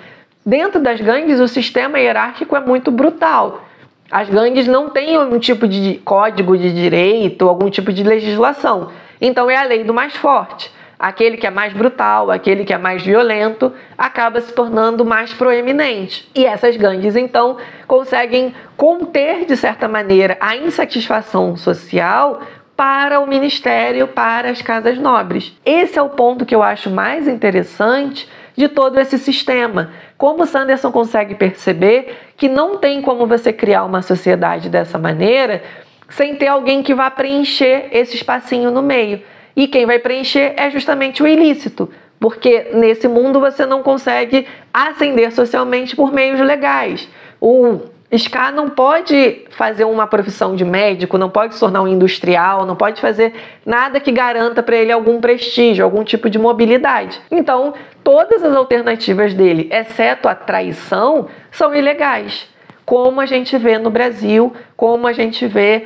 Dentro das gangues o sistema hierárquico é muito brutal. As gangues não têm algum tipo de código de direito, algum tipo de legislação. Então é a lei do mais forte. Aquele que é mais brutal, aquele que é mais violento, acaba se tornando mais proeminente. E essas gangues, então, conseguem conter, de certa maneira, a insatisfação social para o ministério, para as casas nobres. Esse é o ponto que eu acho mais interessante de todo esse sistema. Como Sanderson consegue perceber que não tem como você criar uma sociedade dessa maneira sem ter alguém que vá preencher esse espacinho no meio. E quem vai preencher é justamente o ilícito, porque nesse mundo você não consegue ascender socialmente por meios legais. O Ska não pode fazer uma profissão de médico, não pode se tornar um industrial, não pode fazer nada que garanta para ele algum prestígio, algum tipo de mobilidade. Então, todas as alternativas dele, exceto a traição, são ilegais. Como a gente vê no Brasil, como a gente vê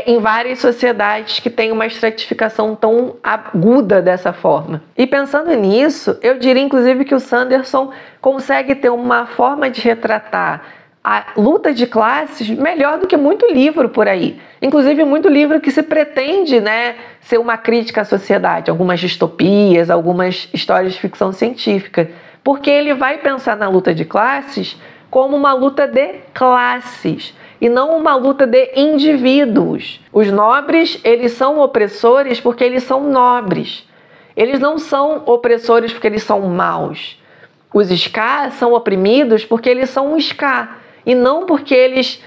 em várias sociedades que têm uma estratificação tão aguda dessa forma. E pensando nisso, eu diria inclusive que o Sanderson consegue ter uma forma de retratar a luta de classes melhor do que muito livro por aí. Inclusive muito livro que se pretende, ser uma crítica à sociedade, algumas distopias, algumas histórias de ficção científica. Porque ele vai pensar na luta de classes como uma luta de classes e não uma luta de indivíduos. Os nobres, eles são opressores porque eles são nobres. Eles não são opressores porque eles são maus. Os Ska são oprimidos porque eles são um Ska e não porque eles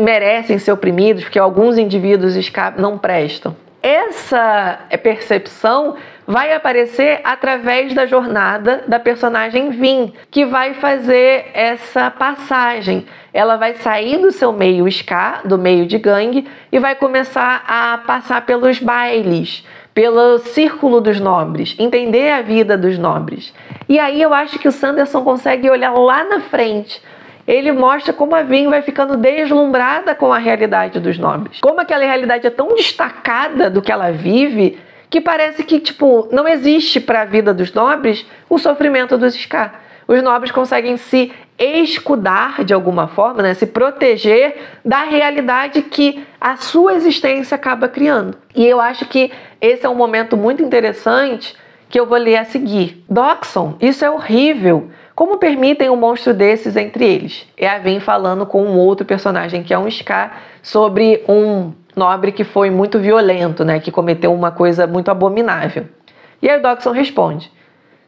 merecem ser oprimidos, porque alguns indivíduos Ska não prestam. Essa percepção vai aparecer através da jornada da personagem Vin, que vai fazer essa passagem. Ela vai sair do seu meio Ska, do meio de gangue, e vai começar a passar pelos bailes, pelo círculo dos nobres, entender a vida dos nobres. E aí eu acho que o Sanderson consegue olhar lá na frente. Ele mostra como a Vin vai ficando deslumbrada com a realidade dos nobres. Como aquela realidade é tão destacada do que ela vive, que parece que, não existe para a vida dos nobres o sofrimento dos Ska. Os nobres conseguem se escudar de alguma forma, se proteger da realidade que a sua existência acaba criando. E eu acho que esse é um momento muito interessante que eu vou ler a seguir. Dockson, isso é horrível. Como permitem um monstro desses entre eles? É a Vin falando com um outro personagem que é um Ska sobre um nobre que foi muito violento, né, que cometeu uma coisa muito abominável. E aí o Dodgson responde.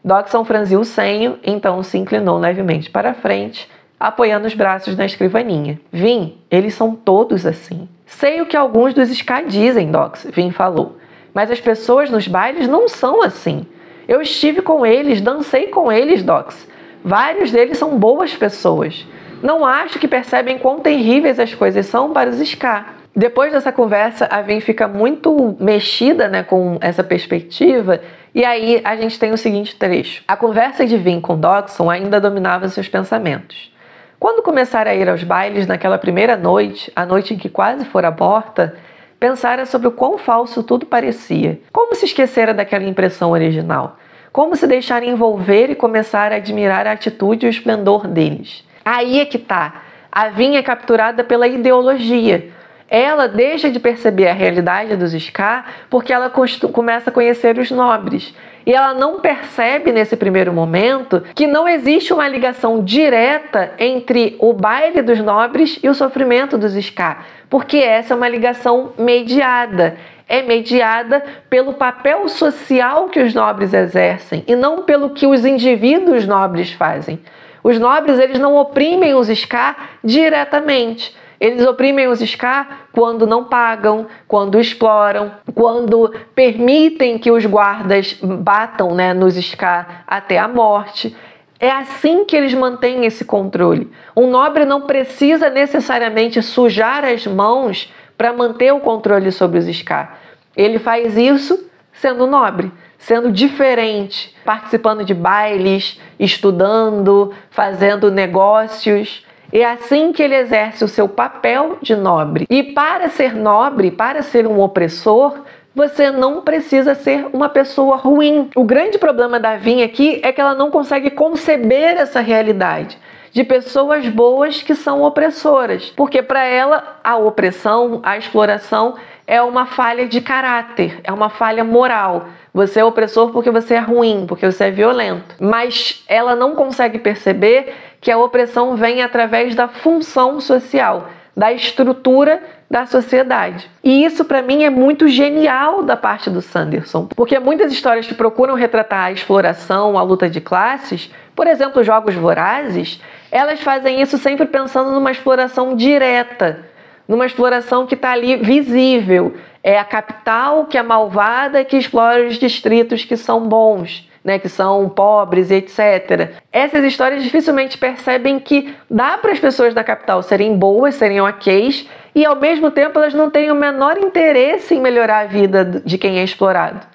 Dodgson franziu o senho, então se inclinou levemente para frente, apoiando os braços na escrivaninha. Vin, eles são todos assim. Sei o que alguns dos Ska dizem, Dox, Vin falou. Mas as pessoas nos bailes não são assim. Eu estive com eles, dancei com eles, Dox. Vários deles são boas pessoas. Não acho que percebem quão terríveis as coisas são para os Ska. Depois dessa conversa, a Vin fica muito mexida, né, com essa perspectiva, e aí a gente tem o seguinte trecho. A conversa de Vin com Dodgson ainda dominava seus pensamentos. Quando começara a ir aos bailes naquela primeira noite, a noite em que quase fora morta, pensara sobre o quão falso tudo parecia. Como se esquecera daquela impressão original? Como se deixara envolver e começar a admirar a atitude e o esplendor deles? Aí é que tá. A Vin é capturada pela ideologia. Ela deixa de perceber a realidade dos Ska porque ela começa a conhecer os nobres. E ela não percebe nesse primeiro momento que não existe uma ligação direta entre o baile dos nobres e o sofrimento dos Ska, porque essa é uma ligação mediada. É mediada pelo papel social que os nobres exercem e não pelo que os indivíduos nobres fazem. Os nobres, eles não oprimem os Ska diretamente. Eles oprimem os Ska quando não pagam, quando exploram, quando permitem que os guardas batam, né, nos Ska até a morte. É assim que eles mantêm esse controle. Um nobre não precisa necessariamente sujar as mãos para manter o controle sobre os Ska. Ele faz isso sendo nobre, sendo diferente, participando de bailes, estudando, fazendo negócios. É assim que ele exerce o seu papel de nobre. E para ser nobre, para ser um opressor, você não precisa ser uma pessoa ruim. O grande problema da Vin aqui é que ela não consegue conceber essa realidade de pessoas boas que são opressoras. Porque para ela, a opressão, a exploração é uma falha de caráter, é uma falha moral. Você é opressor porque você é ruim, porque você é violento. Mas ela não consegue perceber que a opressão vem através da função social, da estrutura da sociedade. E isso, para mim, é muito genial da parte do Sanderson, porque muitas histórias que procuram retratar a exploração, a luta de classes, por exemplo, Jogos Vorazes, elas fazem isso sempre pensando numa exploração direta, numa exploração que está ali visível. É a capital que é malvada, que explora os distritos que são bons, né, que são pobres, etc. Essas histórias dificilmente percebem que dá para as pessoas da capital serem boas, serem ok, e ao mesmo tempo elas não têm o menor interesse em melhorar a vida de quem é explorado.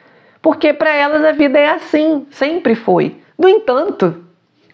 Porque para elas a vida é assim, sempre foi. No entanto,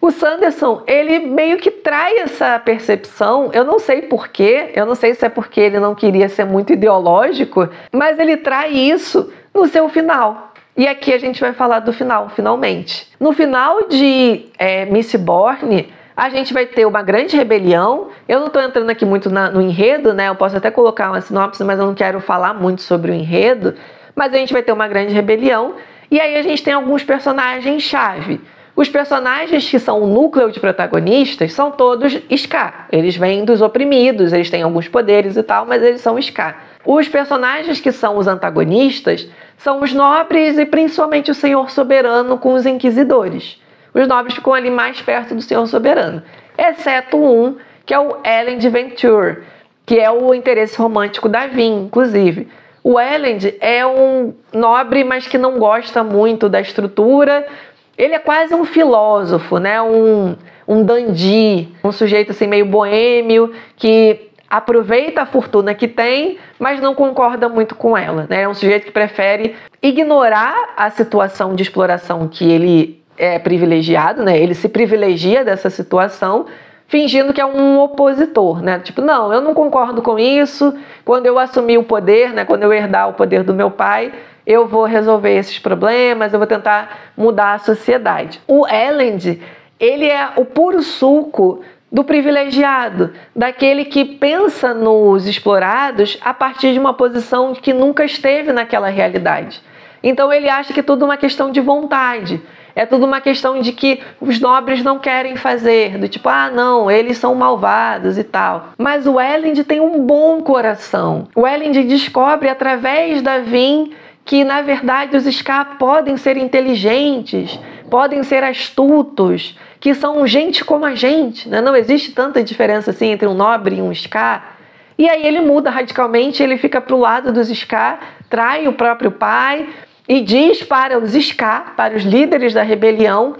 o Sanderson, ele meio que trai essa percepção, eu não sei porquê, eu não sei se é porque ele não queria ser muito ideológico, mas ele trai isso no seu final. E aqui a gente vai falar do final, finalmente. No final de Mistborn, a gente vai ter uma grande rebelião. Eu não estou entrando aqui muito no enredo, né? Eu posso até colocar uma sinopse, mas eu não quero falar muito sobre o enredo. Mas a gente vai ter uma grande rebelião. E aí a gente tem alguns personagens-chave. Os personagens que são o núcleo de protagonistas são todos Ska. Eles vêm dos oprimidos, eles têm alguns poderes e tal, mas eles são Ska. Os personagens que são os antagonistas são os nobres e principalmente o Senhor Soberano com os Inquisidores. Os nobres ficam ali mais perto do Senhor Soberano, exceto um, que é o Elend Venture, que é o interesse romântico da Vin, inclusive. O Elend é um nobre, mas que não gosta muito da estrutura. Ele é quase um filósofo, né? Um dandy, um sujeito assim meio boêmio, que aproveita a fortuna que tem, mas não concorda muito com ela, né? É um sujeito que prefere ignorar a situação de exploração que ele é privilegiado, né? Ele se privilegia dessa situação, fingindo que é um opositor, né? Tipo, não, eu não concordo com isso. Quando eu assumir o poder, né? Quando eu herdar o poder do meu pai, eu vou resolver esses problemas, eu vou tentar mudar a sociedade. O Elend, ele é o puro suco do privilegiado, daquele que pensa nos explorados a partir de uma posição que nunca esteve naquela realidade. Então ele acha que tudo é uma questão de vontade. É tudo uma questão de que os nobres não querem fazer, do tipo, ah, não, eles são malvados e tal. Mas o Elend tem um bom coração. O Elend descobre através da Vin que, na verdade, os Scar podem ser inteligentes, podem ser astutos, que são gente como a gente, né? Não existe tanta diferença assim entre um nobre e um Scar. E aí ele muda radicalmente, ele fica pro lado dos Scar, trai o próprio pai e diz para os Scar, para os líderes da rebelião,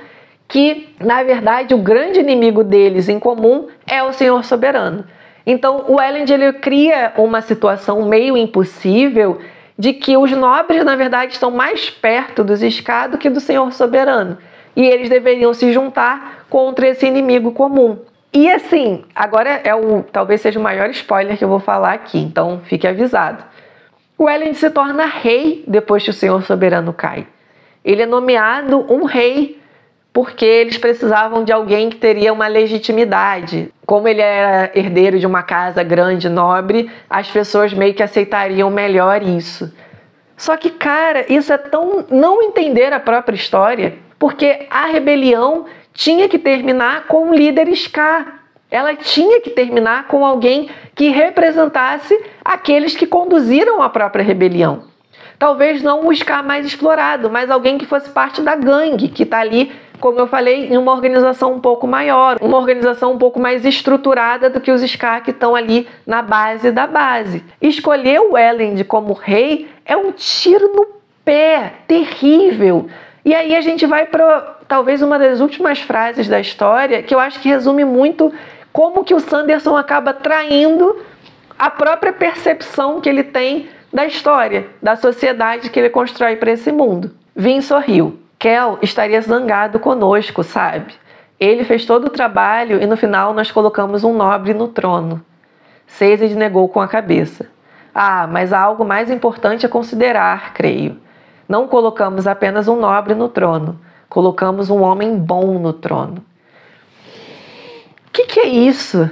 que, na verdade, o grande inimigo deles em comum é o Senhor Soberano. Então, o Elend, ele cria uma situação meio impossível de que os nobres, na verdade, estão mais perto dos Scar do que do Senhor Soberano. E eles deveriam se juntar contra esse inimigo comum. E assim, agora talvez seja o maior spoiler que eu vou falar aqui, então fique avisado. O Elend se torna rei depois que o Senhor Soberano cai. Ele é nomeado um rei porque eles precisavam de alguém que teria uma legitimidade. Como ele era herdeiro de uma casa grande, nobre, as pessoas meio que aceitariam melhor isso. Só que, cara, isso é tão não entender a própria história, porque a rebelião tinha que terminar com o líder Scar. Ela tinha que terminar com alguém que representasse aqueles que conduziram a própria rebelião. Talvez não o Scar mais explorado, mas alguém que fosse parte da gangue, que está ali, como eu falei, em uma organização um pouco maior, uma organização um pouco mais estruturada do que os Scar que estão ali na base da base. Escolher o Elend como rei é um tiro no pé terrível. E aí a gente vai para talvez uma das últimas frases da história, que eu acho que resume muito como que o Sanderson acaba traindo a própria percepção que ele tem da história, da sociedade que ele constrói para esse mundo. Vin sorriu. Kel estaria zangado conosco, sabe? Ele fez todo o trabalho e no final nós colocamos um nobre no trono. Sazed negou com a cabeça. Ah, mas há algo mais importante a considerar, creio. Não colocamos apenas um nobre no trono. Colocamos um homem bom no trono. O que é isso?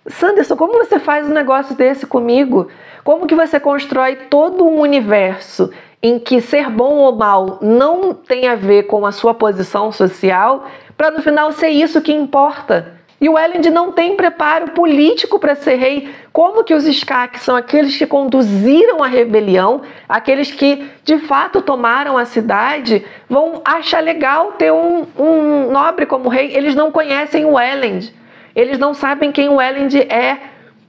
Sanderson, como você faz um negócio desse comigo? Como que você constrói todo um universo em que ser bom ou mal não tem a ver com a sua posição social, para no final ser isso que importa? E o Elend não tem preparo político para ser rei. Como que os Scar, que são aqueles que conduziram a rebelião, aqueles que de fato tomaram a cidade, vão achar legal ter um nobre como rei? Eles não conhecem o Elend. Eles não sabem quem o Elend é.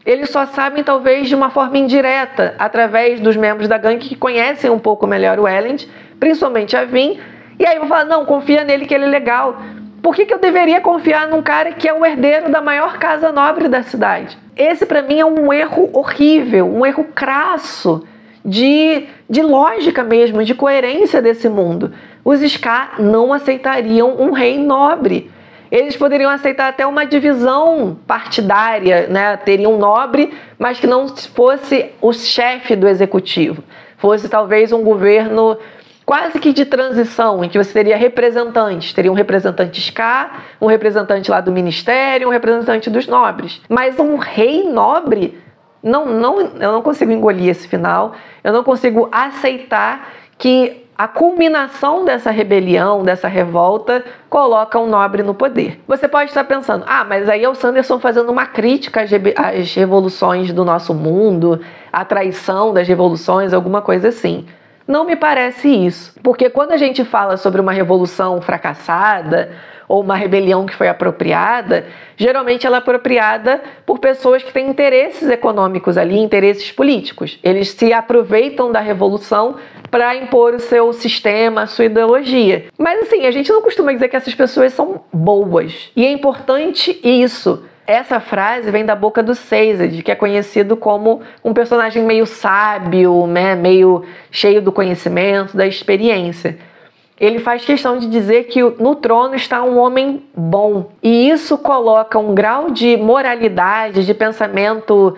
Eles só sabem, talvez, de uma forma indireta, através dos membros da gangue que conhecem um pouco melhor o Elend, principalmente a Vin. E aí vão falar, não, confia nele que ele é legal. Por que eu deveria confiar num cara que é o herdeiro da maior casa nobre da cidade? Esse, para mim, é um erro horrível, um erro crasso de lógica mesmo, de coerência desse mundo. Os Scar não aceitariam um rei nobre. Eles poderiam aceitar até uma divisão partidária, né? Teriam um nobre, mas que não fosse o chefe do executivo. Fosse talvez um governo quase que de transição, em que você teria representantes. Teria um representante Scar, um representante lá do ministério, um representante dos nobres. Mas um rei nobre, eu não consigo engolir esse final. Eu não consigo aceitar que a culminação dessa rebelião, dessa revolta, coloca um nobre no poder. Você pode estar pensando, mas aí é o Sanderson fazendo uma crítica às revoluções do nosso mundo, à traição das revoluções, alguma coisa assim. Não me parece isso, porque quando a gente fala sobre uma revolução fracassada ou uma rebelião que foi apropriada, geralmente ela é apropriada por pessoas que têm interesses econômicos ali, interesses políticos. Eles se aproveitam da revolução para impor o seu sistema, a sua ideologia. Mas assim, a gente não costuma dizer que essas pessoas são boas. E é importante isso. Essa frase vem da boca do Sazed, que é conhecido como um personagem meio sábio, né? Meio cheio do conhecimento, da experiência. Ele faz questão de dizer que no trono está um homem bom. E isso coloca um grau de moralidade, de pensamento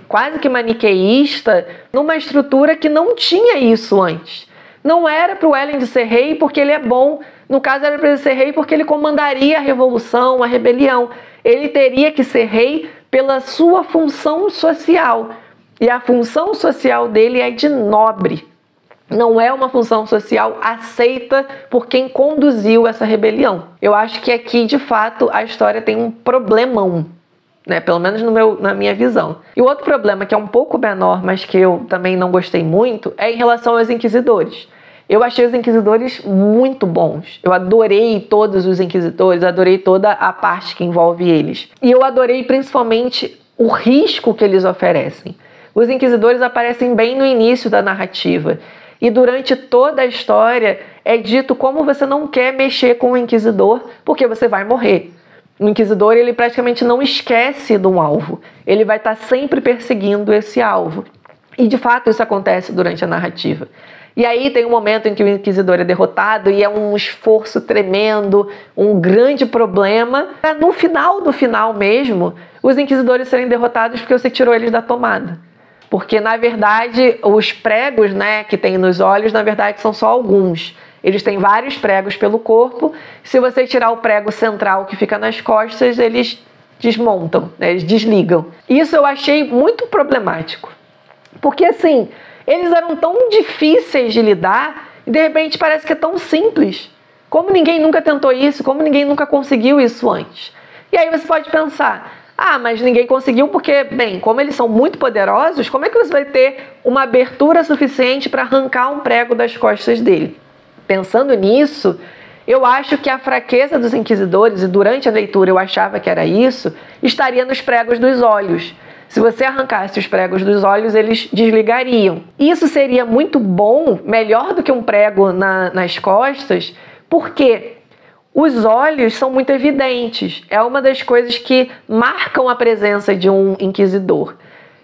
quase que maniqueísta, numa estrutura que não tinha isso antes. Não era para o Elend ser rei porque ele é bom. No caso, era para ele ser rei porque ele comandaria a revolução, a rebelião. Ele teria que ser rei pela sua função social. E a função social dele é de nobre. não é uma função social aceita por quem conduziu essa rebelião. Eu acho que aqui, de fato, a história tem um problemão, né? Pelo menos na minha visão. E o outro problema, que é um pouco menor, mas que eu também não gostei muito, é em relação aos inquisidores. Eu achei os inquisidores muito bons. Eu adorei todos os inquisidores, adorei toda a parte que envolve eles. E eu adorei principalmente o risco que eles oferecem. Os inquisidores aparecem bem no início da narrativa. E durante toda a história é dito como você não quer mexer com o inquisidor, porque você vai morrer. O inquisidor, ele praticamente não esquece de um alvo. Ele vai estar sempre perseguindo esse alvo. E de fato isso acontece durante a narrativa. E aí tem um momento em que o inquisidor é derrotado e é um esforço tremendo, um grande problema. No final do final mesmo, os inquisidores serem derrotados porque você tirou eles da tomada. Porque, na verdade, os pregos, né, que tem nos olhos, na verdade, são só alguns. Eles têm vários pregos pelo corpo. Se você tirar o prego central que fica nas costas, eles desmontam, né, eles desligam. Isso eu achei muito problemático. Porque, assim, eles eram tão difíceis de lidar e, de repente, parece que é tão simples. Como ninguém nunca tentou isso, como ninguém nunca conseguiu isso antes. E aí você pode pensar... mas ninguém conseguiu porque, bem, como eles são muito poderosos, como é que você vai ter uma abertura suficiente para arrancar um prego das costas dele? Pensando nisso, eu acho que a fraqueza dos inquisidores, e durante a leitura eu achava que era isso, estaria nos pregos dos olhos. Se você arrancasse os pregos dos olhos, eles desligariam. Isso seria muito bom, melhor do que um prego nas costas, porque... os olhos são muito evidentes, é uma das coisas que marcam a presença de um inquisidor.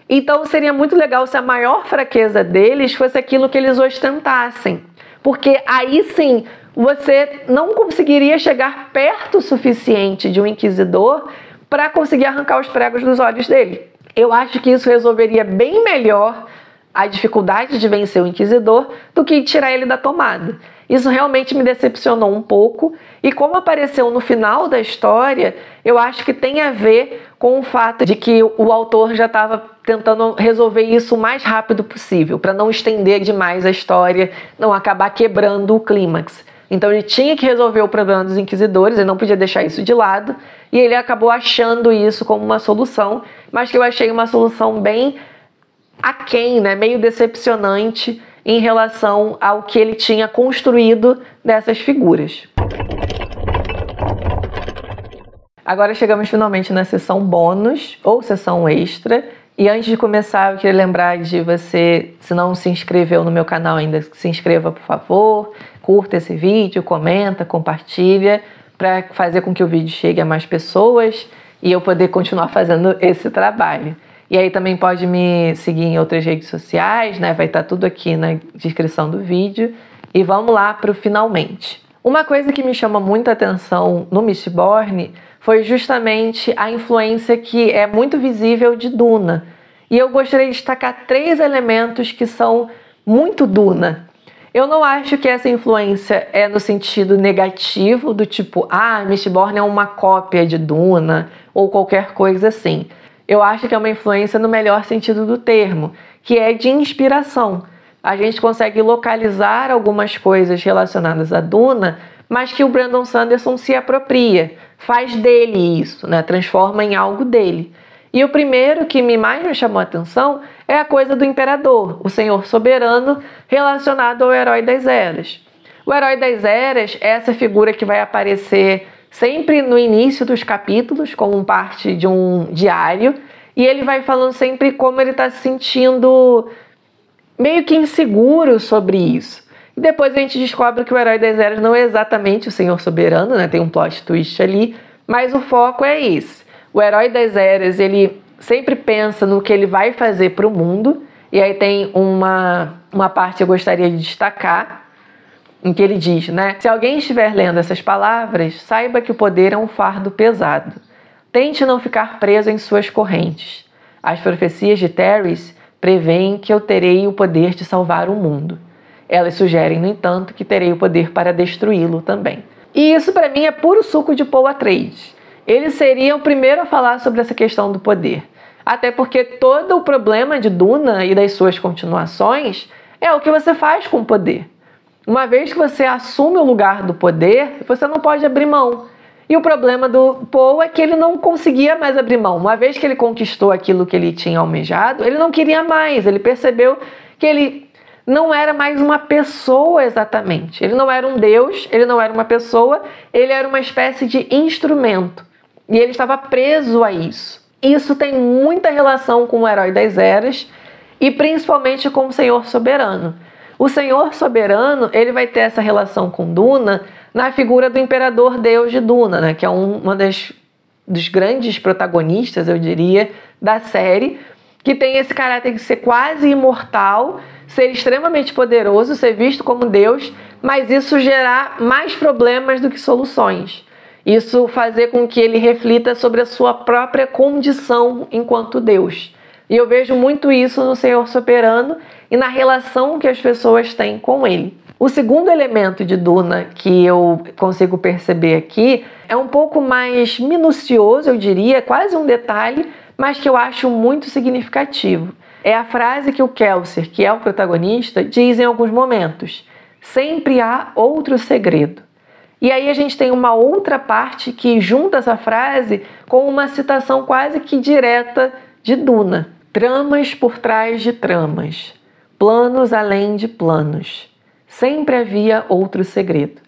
Então seria muito legal se a maior fraqueza deles fosse aquilo que eles ostentassem, porque aí sim você não conseguiria chegar perto o suficiente de um inquisidor para conseguir arrancar os pregos dos olhos dele. Eu acho que isso resolveria bem melhor a dificuldade de vencer o inquisidor do que tirar ele da tomada. Isso realmente me decepcionou um pouco, e como apareceu no final da história, eu acho que tem a ver com o fato de que o autor já estava tentando resolver isso o mais rápido possível, para não estender demais a história, não acabar quebrando o clímax. Então ele tinha que resolver o problema dos inquisidores, ele não podia deixar isso de lado, e ele acabou achando isso como uma solução, mas que eu achei uma solução bem aquém, né? Meio decepcionante, em relação ao que ele tinha construído dessas figuras. Agora chegamos finalmente na sessão bônus ou sessão extra. E antes de começar, eu queria lembrar de você, se não se inscreveu no meu canal ainda, se inscreva, por favor. Curta esse vídeo, comenta, compartilha, para fazer com que o vídeo chegue a mais pessoas e eu poder continuar fazendo esse trabalho. E aí também pode me seguir em outras redes sociais, né? Vai estar tudo aqui na descrição do vídeo. E vamos lá para o finalmente. Uma coisa que me chama muita atenção no Mistborn foi justamente a influência que é muito visível de Duna. E eu gostaria de destacar 3 elementos que são muito Duna. Eu não acho que essa influência é no sentido negativo, do tipo, Mistborn é uma cópia de Duna, ou qualquer coisa assim. Eu acho que é uma influência no melhor sentido do termo, que é de inspiração. A gente consegue localizar algumas coisas relacionadas a Duna, mas que o Brandon Sanderson se apropria, faz dele isso, né? Transforma em algo dele. E o primeiro que mais me chamou a atenção é a coisa do imperador, o senhor soberano relacionado ao Herói das Eras. O Herói das Eras é essa figura que vai aparecer sempre no início dos capítulos, como parte de um diário, e ele vai falando sempre como ele está se sentindo meio que inseguro sobre isso. E depois a gente descobre que o Herói das Eras não é exatamente o Senhor Soberano, né? Tem um plot twist ali, mas o foco é esse. O Herói das Eras, ele sempre pensa no que ele vai fazer para o mundo, e aí tem uma parte que eu gostaria de destacar, em que ele diz, né? Se alguém estiver lendo essas palavras, saiba que o poder é um fardo pesado. Tente não ficar preso em suas correntes. As profecias de Terys prevêem que eu terei o poder de salvar o mundo. Elas sugerem, no entanto, que terei o poder para destruí-lo também. E isso, para mim, é puro suco de Paul Atreides. Ele seria o primeiro a falar sobre essa questão do poder. Até porque todo o problema de Duna e das suas continuações é o que você faz com o poder. Uma vez que você assume o lugar do poder, você não pode abrir mão. E o problema do Poe é que ele não conseguia mais abrir mão. Uma vez que ele conquistou aquilo que ele tinha almejado, ele não queria mais. Ele percebeu que ele não era mais uma pessoa exatamente. Ele não era um deus, ele não era uma pessoa, ele era uma espécie de instrumento. E ele estava preso a isso. Isso tem muita relação com o Herói das Eras e principalmente com o Senhor Soberano. O Senhor Soberano, ele vai ter essa relação com Duna na figura do Imperador Deus de Duna, né? Que é uma dos grandes protagonistas, eu diria, da série, que tem esse caráter de ser quase imortal, ser extremamente poderoso, ser visto como Deus, mas isso gerar mais problemas do que soluções. Isso fazer com que ele reflita sobre a sua própria condição enquanto Deus. E eu vejo muito isso no Senhor Soberano e na relação que as pessoas têm com ele. O segundo elemento de Duna que eu consigo perceber aqui é um pouco mais minucioso, eu diria, quase um detalhe, mas que eu acho muito significativo. É a frase que o Kelsier, que é o protagonista, diz em alguns momentos: sempre há outro segredo. E aí a gente tem uma outra parte que junta essa frase com uma citação quase que direta de Duna. Tramas por trás de tramas, planos além de planos. Sempre havia outro segredo.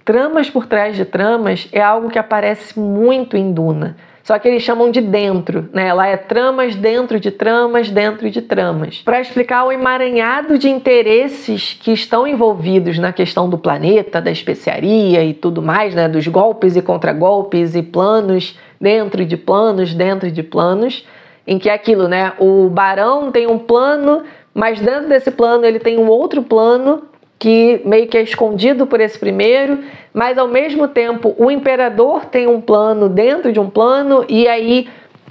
Tramas por trás de tramas é algo que aparece muito em Duna. Só que eles chamam de dentro, né? Lá é tramas dentro de tramas, dentro de tramas. Para explicar o emaranhado de interesses que estão envolvidos na questão do planeta, da especiaria e tudo mais, né? Dos golpes e contragolpes e planos dentro de planos, dentro de planos, em que é aquilo, né? O barão tem um plano, mas dentro desse plano ele tem um outro plano que meio que é escondido por esse primeiro, mas ao mesmo tempo o imperador tem um plano dentro de um plano, e aí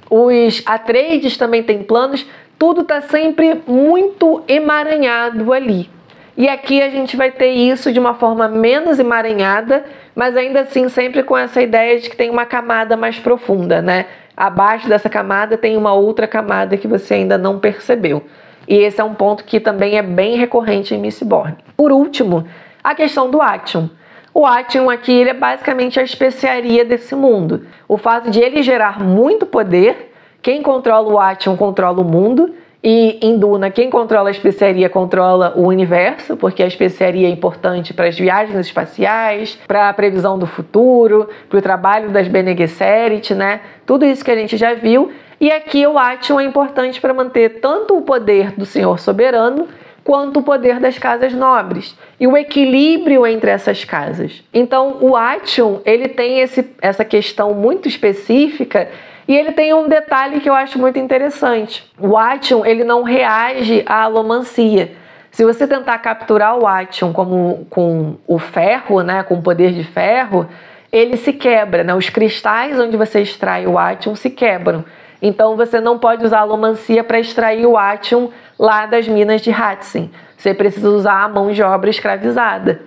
os Atreides também têm planos, tudo está sempre muito emaranhado ali. E aqui a gente vai ter isso de uma forma menos emaranhada, mas ainda assim sempre com essa ideia de que tem uma camada mais profunda, né? Abaixo dessa camada tem uma outra camada que você ainda não percebeu. E esse é um ponto que também é bem recorrente em Mistborn. Por último, a questão do Action. O Action aqui ele é basicamente a especiaria desse mundo. O fato de ele gerar muito poder, quem controla o Action controla o mundo, e em Duna quem controla a especiaria controla o universo, porque a especiaria é importante para as viagens espaciais, para a previsão do futuro, para o trabalho das Bene Gesserit, né? Tudo isso que a gente já viu. E aqui o Action é importante para manter tanto o poder do Senhor Soberano quanto o poder das casas nobres e o equilíbrio entre essas casas. Então o Action ele tem essa questão muito específica e ele tem um detalhe que eu acho muito interessante. O Action ele não reage à alomancia. Se você tentar capturar o Action como com o ferro, né, com o poder de ferro, ele se quebra, né? Os cristais onde você extrai o Action se quebram. Então você não pode usar a alomancia para extrair o Action lá das minas de Hatsin. Você precisa usar a mão de obra escravizada.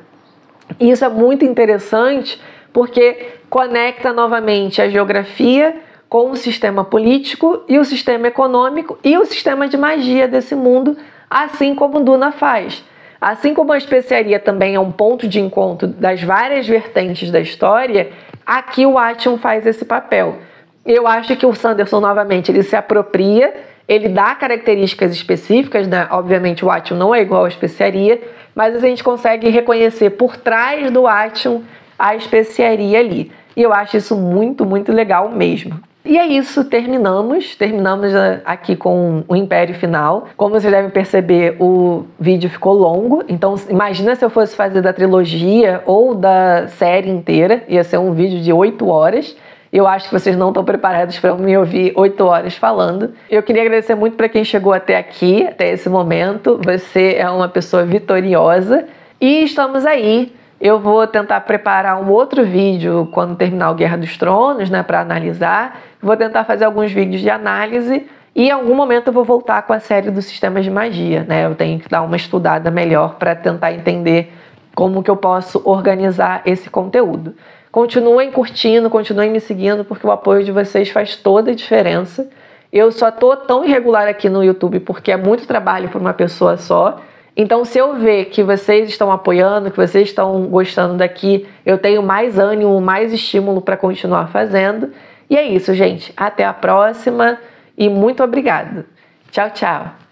E isso é muito interessante porque conecta novamente a geografia com o sistema político e o sistema econômico e o sistema de magia desse mundo, assim como Duna faz. Assim como a especiaria também é um ponto de encontro das várias vertentes da história, aqui o Action faz esse papel. Eu acho que o Sanderson, novamente, ele se apropria, ele dá características específicas, né? Obviamente o Action não é igual à especiaria, mas a gente consegue reconhecer por trás do Action a especiaria ali. E eu acho isso muito, muito legal mesmo. E é isso, terminamos aqui com o Império Final. Como vocês devem perceber, o vídeo ficou longo, então imagina se eu fosse fazer da trilogia ou da série inteira, ia ser um vídeo de 8 horas. Eu acho que vocês não estão preparados para me ouvir 8 horas falando. Eu queria agradecer muito para quem chegou até aqui, até esse momento. Você é uma pessoa vitoriosa. E estamos aí. Eu vou tentar preparar um outro vídeo quando terminar o Guerra dos Tronos, né, para analisar. Vou tentar fazer alguns vídeos de análise e em algum momento eu vou voltar com a série dos sistemas de magia, né? Eu tenho que dar uma estudada melhor para tentar entender como que eu posso organizar esse conteúdo. Continuem curtindo, continuem me seguindo, porque o apoio de vocês faz toda a diferença. Eu só tô tão irregular aqui no YouTube porque é muito trabalho para uma pessoa só. Então, se eu ver que vocês estão apoiando, que vocês estão gostando daqui, eu tenho mais ânimo, mais estímulo para continuar fazendo. E é isso, gente. Até a próxima e muito obrigada. Tchau, tchau.